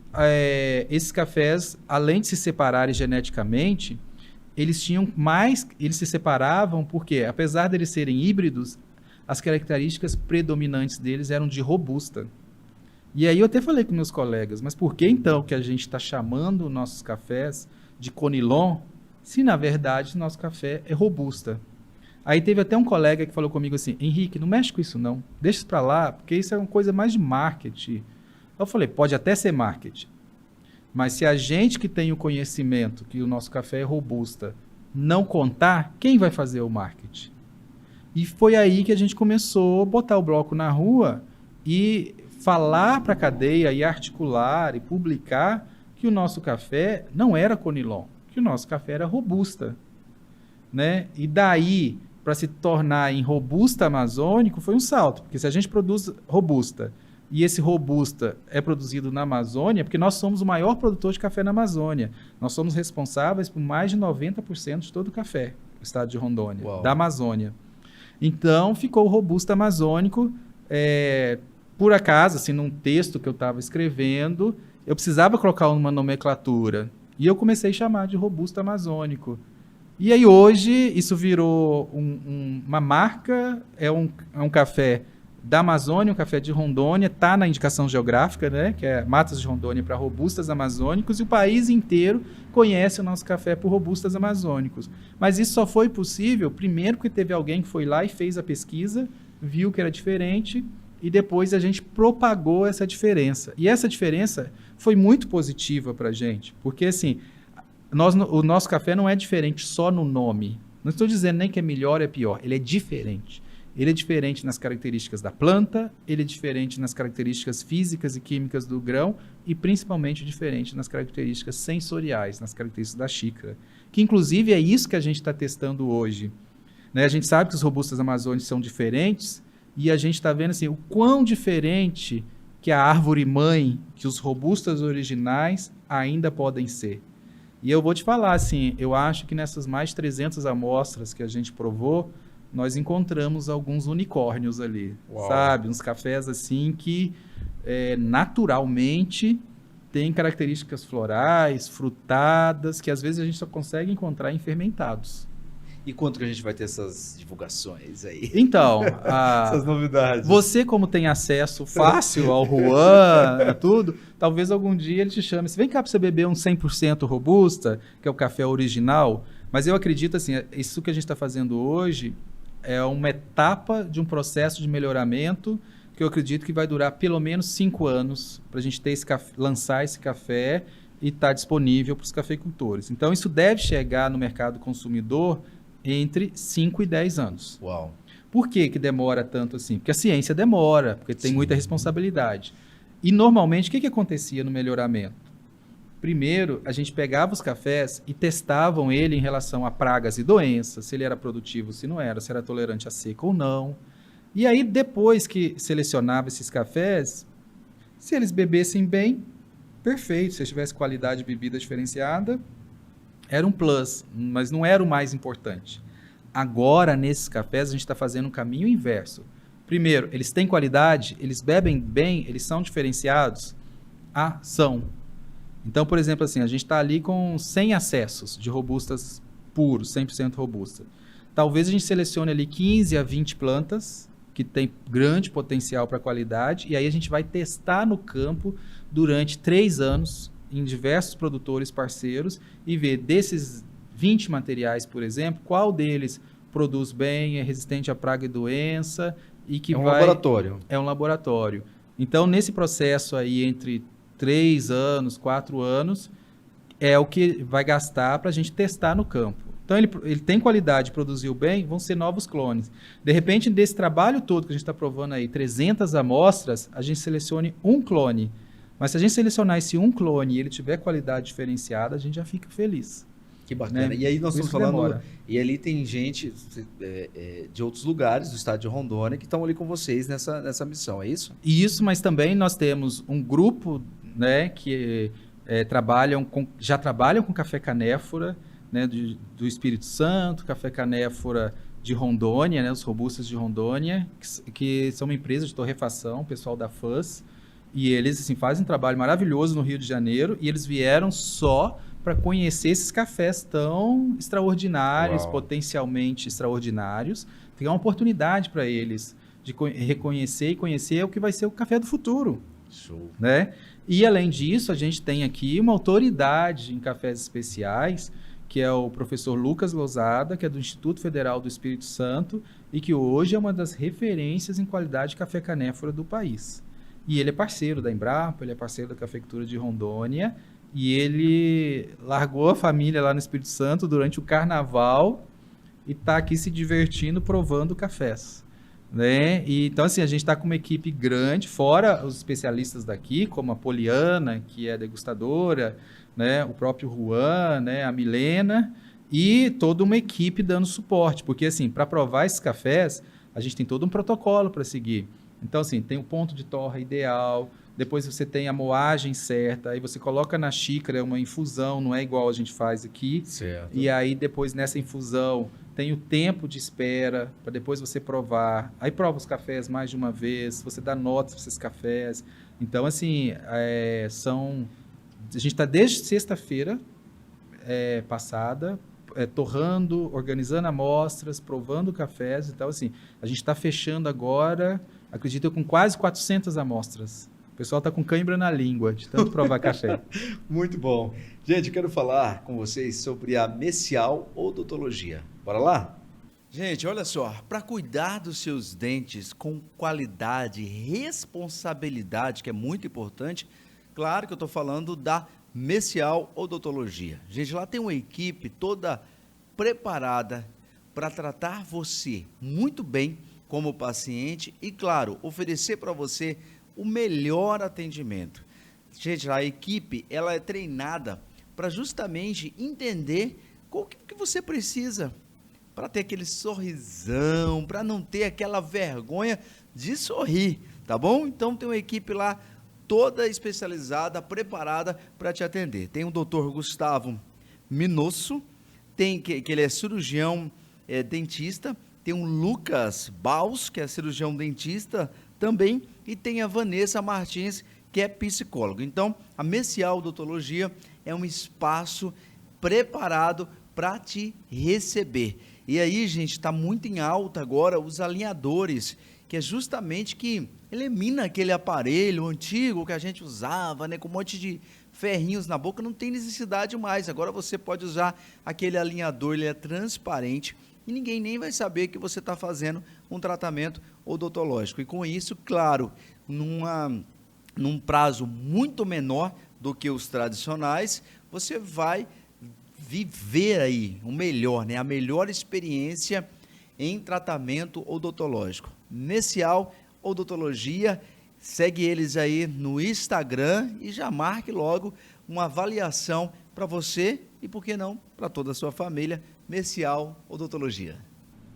esses cafés, além de se separarem geneticamente, eles se separavam porque, apesar de eles serem híbridos, as características predominantes deles eram de robusta. E aí eu até falei com meus colegas, mas por que então que a gente está chamando nossos cafés de conilon, se na verdade nosso café é robusta? Aí teve até um colega que falou comigo assim, Henrique, não mexe com isso não, deixa isso para lá, porque isso é uma coisa mais de marketing. Eu falei, pode até ser marketing, mas se a gente que tem o conhecimento que o nosso café é robusta não contar, quem vai fazer o marketing? E foi aí que a gente começou a botar o bloco na rua e falar para a cadeia e articular e publicar que o nosso café não era conilon, que o nosso café era robusta, né? E daí, para se tornar em robusta amazônico, foi um salto, porque se a gente produz robusta e esse robusta é produzido na Amazônia, porque nós somos o maior produtor de café na Amazônia. Nós somos responsáveis por mais de 90% de todo o café do estado de Rondônia, Uau. Da Amazônia. Então, ficou o robusta amazônico. Por acaso, assim, num texto que eu estava escrevendo, eu precisava colocar uma nomenclatura. E eu comecei a chamar de robusta amazônico. E aí, hoje, isso virou uma marca, é um café da Amazônia, um café de Rondônia, está na indicação geográfica, né, que é Matas de Rondônia para robustas amazônicos, e o país inteiro conhece o nosso café por robustas amazônicos. Mas isso só foi possível, primeiro, porque teve alguém que foi lá e fez a pesquisa, viu que era diferente, e depois a gente propagou essa diferença. E essa diferença foi muito positiva para a gente, porque assim, o nosso café não é diferente só no nome. Não estou dizendo nem que é melhor ou é pior, ele é diferente. Ele é diferente nas características da planta, ele é diferente nas características físicas e químicas do grão e principalmente diferente nas características sensoriais, nas características da xícara, que inclusive é isso que a gente está testando hoje. Né? A gente sabe que os robustas amazônicos são diferentes e a gente está vendo assim, o quão diferente que a árvore mãe, que os robustas originais ainda podem ser. E eu vou te falar assim, eu acho que nessas mais de 300 amostras que a gente provou, nós encontramos alguns unicórnios ali, Uau. Sabe? Uns cafés assim que naturalmente têm características florais, frutadas, que às vezes a gente só consegue encontrar em fermentados. E quanto que a gente vai ter essas divulgações aí? Então, essas novidades. Você, como tem acesso fácil ao Juan, a tudo, talvez algum dia ele te chame. Vem cá para você beber um 100% robusta, que é o café original. Mas eu acredito assim, isso que a gente está fazendo hoje é uma etapa de um processo de melhoramento que eu acredito que vai durar pelo menos 5 anos para a gente ter lançar esse café e estar disponível para os cafeicultores. Então, isso deve chegar no mercado consumidor entre 5 e 10 anos. Uau. Por que demora tanto assim? Porque a ciência demora, porque tem muita responsabilidade. E, normalmente, o que acontecia no melhoramento? Primeiro, a gente pegava os cafés e testavam ele em relação a pragas e doenças, se ele era produtivo, se não era, se era tolerante a seca ou não. E aí, depois que selecionava esses cafés, se eles bebessem bem, perfeito. Se eles tivessem qualidade de bebida diferenciada, era um plus, mas não era o mais importante. Agora, nesses cafés, a gente está fazendo um caminho inverso. Primeiro, eles têm qualidade, eles bebem bem, eles são diferenciados? São. Então, por exemplo, assim, a gente está ali com 100 acessos de robustas puros, 100% robusta. Talvez a gente selecione ali 15 a 20 plantas que tem grande potencial para qualidade e aí a gente vai testar no campo durante 3 anos em diversos produtores parceiros e ver desses 20 materiais, por exemplo, qual deles produz bem, é resistente a praga e doença e que laboratório. É um laboratório. Então, nesse processo aí, entre 3 anos, 4 anos, é o que vai gastar para a gente testar no campo. Então, ele tem qualidade, produziu bem, vão ser novos clones. De repente, desse trabalho todo que a gente está provando aí, 300 amostras, a gente selecione um clone. Mas se a gente selecionar esse um clone e ele tiver qualidade diferenciada, a gente já fica feliz. Que bacana. Né? E aí nós estamos falando... E ali tem gente de outros lugares do estado de Rondônia que estão ali com vocês nessa missão, é isso? Isso, mas também nós temos um grupo, né, que já trabalham com café canéfora, né, do Espírito Santo, café canéfora de Rondônia, né, os robustas de Rondônia, que são uma empresa de torrefação, pessoal da FAS, e eles assim, fazem um trabalho maravilhoso no Rio de Janeiro, e eles vieram só para conhecer esses cafés tão extraordinários, potencialmente extraordinários. Tem uma oportunidade para eles de reconhecer e conhecer o que vai ser o café do futuro. Show. Né? E, além disso, a gente tem aqui uma autoridade em cafés especiais, que é o professor Lucas Lozada, que é do Instituto Federal do Espírito Santo e que hoje é uma das referências em qualidade de café canéfora do país. E ele é parceiro da Embrapa, ele é parceiro da Cafeicultura de Rondônia, e ele largou a família lá no Espírito Santo durante o carnaval e está aqui se divertindo provando cafés. Né? E, então, assim, a gente está com uma equipe grande, fora os especialistas daqui, como a Poliana, que é degustadora, né? O próprio Juan, né? A Milena, e toda uma equipe dando suporte, porque, assim, para provar esses cafés, a gente tem todo um protocolo para seguir. Então, assim, tem o ponto de torra ideal, depois você tem a moagem certa, aí você coloca na xícara uma infusão, não é igual a gente faz aqui. Certo. E aí, depois, nessa infusão, tem o tempo de espera para depois você provar. Aí prova os cafés mais de uma vez, você dá notas para esses cafés. Então, assim, a gente está desde sexta-feira passada, torrando, organizando amostras, provando cafés. Então, assim, a gente está fechando agora, acredito eu, com quase 400 amostras. O pessoal está com cãibra na língua, de tanto provar café. Muito bom. Gente, eu quero falar com vocês sobre a Mecial Odontologia. Bora lá? Gente, olha só, para cuidar dos seus dentes com qualidade e responsabilidade, que é muito importante, claro que eu estou falando da Mecial Odontologia. Gente, lá tem uma equipe toda preparada para tratar você muito bem como paciente e, claro, oferecer para você o melhor atendimento. Gente, a equipe ela é treinada para justamente entender o que você precisa para ter aquele sorrisão, para não ter aquela vergonha de sorrir, tá bom? Então tem uma equipe lá toda especializada, preparada para te atender. Tem o Dr. Gustavo Minosso, tem que ele é cirurgião dentista, tem o Lucas Baus, que é cirurgião dentista também, e tem a Vanessa Martins, que é psicóloga. Então, a Mecial Odontologia é um espaço preparado para te receber. E aí, gente, está muito em alta agora os alinhadores, que é justamente que elimina aquele aparelho antigo que a gente usava, né, com um monte de ferrinhos na boca, não tem necessidade mais. Agora você pode usar aquele alinhador, ele é transparente, e ninguém nem vai saber que você está fazendo um tratamento odontológico. E com isso, claro, num prazo muito menor do que os tradicionais, você vai viver aí o melhor, né? A melhor experiência em tratamento odontológico. Mecial Odontologia, segue eles aí no Instagram e já marque logo uma avaliação para você e, por que não, para toda a sua família. Mecial Odontologia.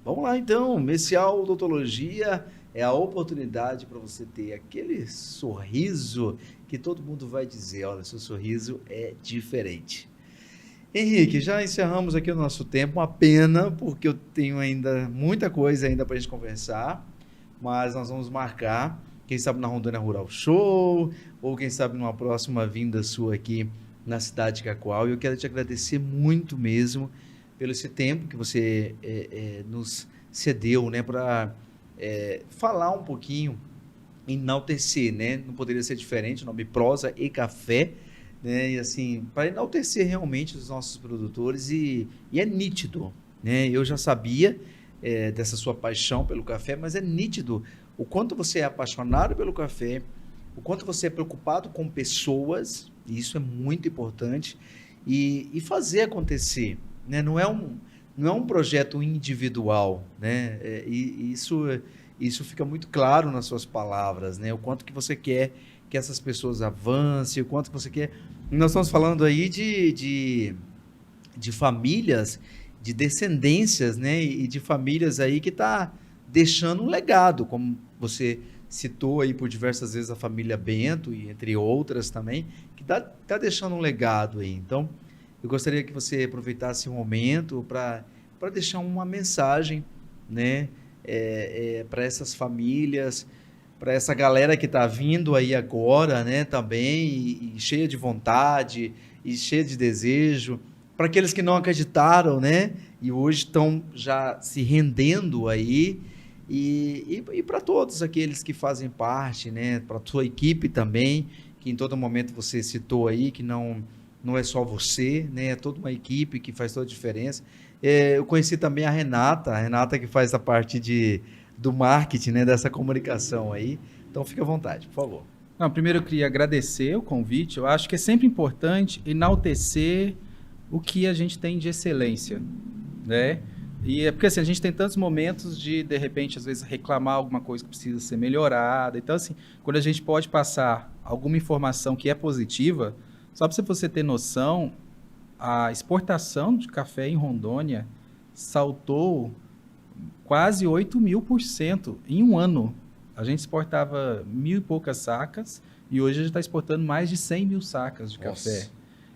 Vamos lá então, Mecial Odontologia é a oportunidade para você ter aquele sorriso que todo mundo vai dizer, olha, seu sorriso é diferente. Henrique, já encerramos aqui o nosso tempo, uma pena, porque eu tenho ainda muita coisa ainda para a gente conversar, mas nós vamos marcar, quem sabe na Rondônia Rural Show, ou quem sabe numa próxima vinda sua aqui na cidade de Cacoal. E eu quero te agradecer muito mesmo pelo esse tempo que você nos cedeu, né, para falar um pouquinho, enaltecer, né? Não poderia ser diferente, o nome Prosa e Café, né? E assim, para enaltecer realmente os nossos produtores e é nítido, né? Eu já sabia dessa sua paixão pelo café, mas é nítido o quanto você é apaixonado pelo café, o quanto você é preocupado com pessoas, e isso é muito importante, e fazer acontecer, né? Não é um projeto individual, né? Isso fica muito claro nas suas palavras, né? O quanto que você quer que essas pessoas avancem, o quanto que você quer. Nós estamos falando aí de famílias, de descendências, né? E de famílias aí que está deixando um legado, como você citou aí por diversas vezes a família Bento, e entre outras também, que tá deixando um legado aí. Então, eu gostaria que você aproveitasse o momento para deixar uma mensagem, né? Para essas famílias, para essa galera que está vindo aí agora, né, também, e cheia de vontade, e cheia de desejo, para aqueles que não acreditaram, né, e hoje estão já se rendendo aí, e para todos aqueles que fazem parte, né, para a sua equipe também, que em todo momento você citou aí, que não é só você, né, é toda uma equipe que faz toda a diferença. Eu conheci também a Renata que faz a parte do marketing, né, dessa comunicação aí. Então, fique à vontade, por favor. Não, primeiro eu queria agradecer o convite. Eu acho que é sempre importante enaltecer o que a gente tem de excelência, né? E é porque assim, a gente tem tantos momentos de repente, às vezes, reclamar alguma coisa que precisa ser melhorada. Então, assim, quando a gente pode passar alguma informação que é positiva, só para você ter noção, a exportação de café em Rondônia saltou quase 8.000% em um ano. A gente exportava 1.000 e poucas sacas e hoje a gente está exportando mais de 100 mil sacas de café.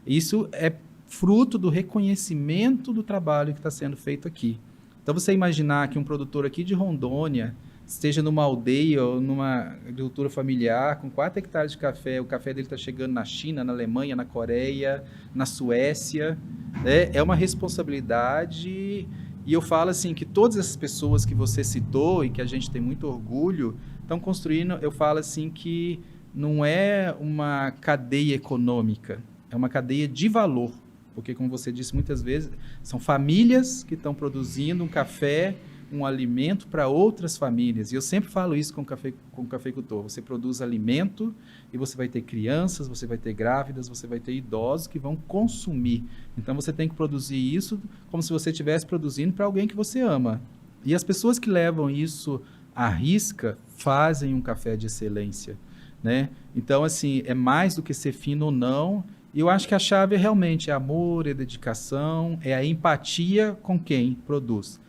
Isso é fruto do reconhecimento do trabalho que está sendo feito aqui. Então, você imaginar que um produtor aqui de Rondônia esteja numa aldeia ou numa agricultura familiar com 4 hectares de café, o café dele está chegando na China, na Alemanha, na Coreia, na Suécia, né? É uma responsabilidade. E eu falo assim que todas essas pessoas que você citou e que a gente tem muito orgulho estão construindo, eu falo assim que não é uma cadeia econômica, é uma cadeia de valor. Porque, como você disse muitas vezes, são famílias que estão produzindo um café, um alimento para outras famílias. E eu sempre falo isso com o cafeicultor. Você produz alimento e você vai ter crianças, você vai ter grávidas, você vai ter idosos que vão consumir. Então, você tem que produzir isso como se você estivesse produzindo para alguém que você ama. E as pessoas que levam isso à risca fazem um café de excelência, né? Então, assim, é mais do que ser fino ou não. E eu acho que a chave realmente é amor, é dedicação, é a empatia com quem produz,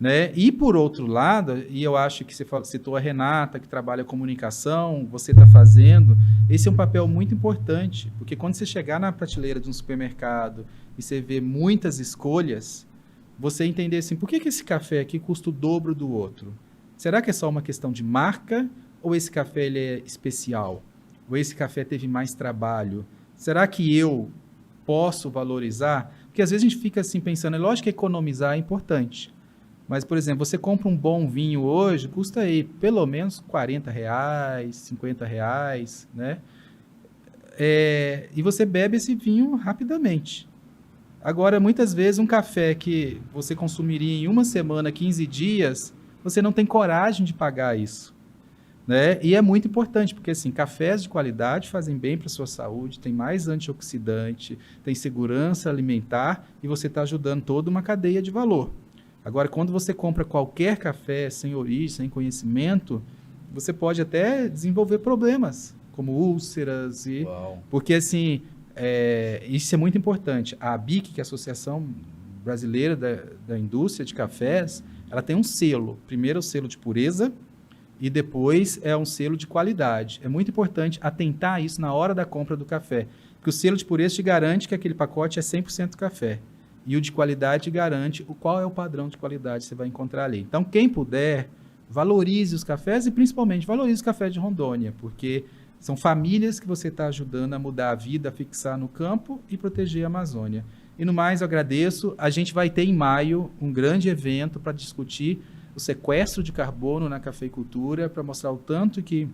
né? E por outro lado, e eu acho que você citou a Renata, que trabalha comunicação, você está fazendo, esse é um papel muito importante, porque quando você chegar na prateleira de um supermercado e você vê muitas escolhas, você entender assim, por que esse café aqui custa o dobro do outro? Será que é só uma questão de marca, ou esse café ele é especial? Ou esse café teve mais trabalho? Será que eu posso valorizar? Porque às vezes a gente fica assim pensando, é lógico que economizar é importante. Mas, por exemplo, você compra um bom vinho hoje, custa aí pelo menos R$40, R$50, né? E você bebe esse vinho rapidamente. Agora, muitas vezes, um café que você consumiria em uma semana, 15 dias, você não tem coragem de pagar isso, né? E é muito importante, porque assim, cafés de qualidade fazem bem para a sua saúde, tem mais antioxidante, tem segurança alimentar e você está ajudando toda uma cadeia de valor. Agora, quando você compra qualquer café sem origem, sem conhecimento, você pode até desenvolver problemas, como úlceras. Porque, assim, isso é muito importante. A ABIC, que é a Associação Brasileira da Indústria de Cafés, ela tem um selo. Primeiro é o selo de pureza e depois é um selo de qualidade. É muito importante atentar a isso na hora da compra do café, porque o selo de pureza te garante que aquele pacote é 100% café. E o de qualidade garante qual é o padrão de qualidade que você vai encontrar ali. Então, quem puder, valorize os cafés e, principalmente, valorize o café de Rondônia, porque são famílias que você está ajudando a mudar a vida, a fixar no campo e proteger a Amazônia. E, no mais, eu agradeço. A gente vai ter, em maio, um grande evento para discutir o sequestro de carbono na cafeicultura, para mostrar o tanto que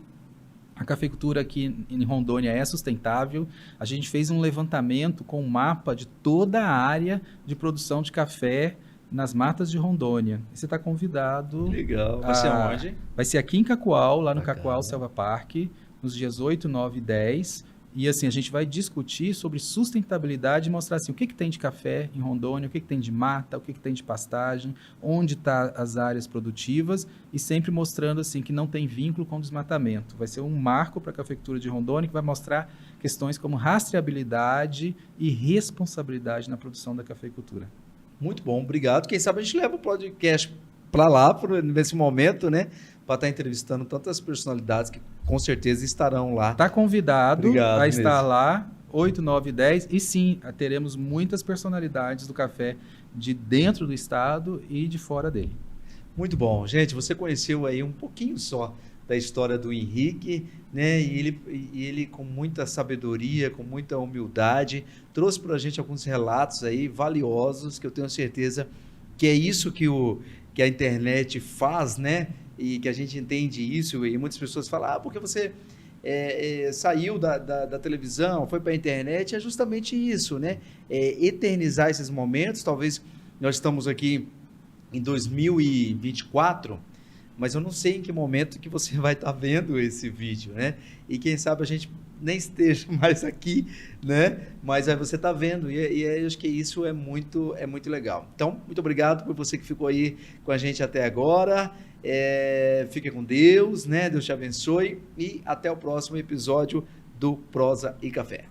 A cafeicultura aqui em Rondônia é sustentável. A gente fez um levantamento com um mapa de toda a área de produção de café nas matas de Rondônia. Você está convidado. Legal. Vai ser onde? Vai ser aqui em Cacoal, lá no Bacana. Cacoal Selva Park, nos dias 8, 9 e 10. E assim, a gente vai discutir sobre sustentabilidade e mostrar assim, o que tem de café em Rondônia, o que tem de mata, o que tem de pastagem, onde estão as áreas produtivas e sempre mostrando assim que não tem vínculo com o desmatamento. Vai ser um marco para a cafeicultura de Rondônia que vai mostrar questões como rastreabilidade e responsabilidade na produção da cafeicultura. Muito bom, obrigado. Quem sabe a gente leva o podcast para lá, nesse momento, né? Para estar entrevistando tantas personalidades que com certeza estarão lá. Está convidado Obrigado a estar mesmo. lá, 8, 9 e 10. E sim, teremos muitas personalidades do café de dentro do estado e de fora dele. Muito bom. Gente, você conheceu aí um pouquinho só da história do Henrique, né? E ele com muita sabedoria, com muita humildade, trouxe para a gente alguns relatos aí valiosos, que eu tenho certeza que é isso que a internet faz, né? E que a gente entende isso, e muitas pessoas falam, porque você saiu da televisão, foi para a internet, é justamente isso, né? Eternizar esses momentos. Talvez nós estamos aqui em 2024, mas eu não sei em que momento que você vai estar vendo esse vídeo, né? E quem sabe a gente nem esteja mais aqui, né? Mas aí você está vendo, e eu acho que isso é muito legal. Então, muito obrigado por você que ficou aí com a gente até agora. Fique com Deus, né? Deus te abençoe e até o próximo episódio do Prosa e Café.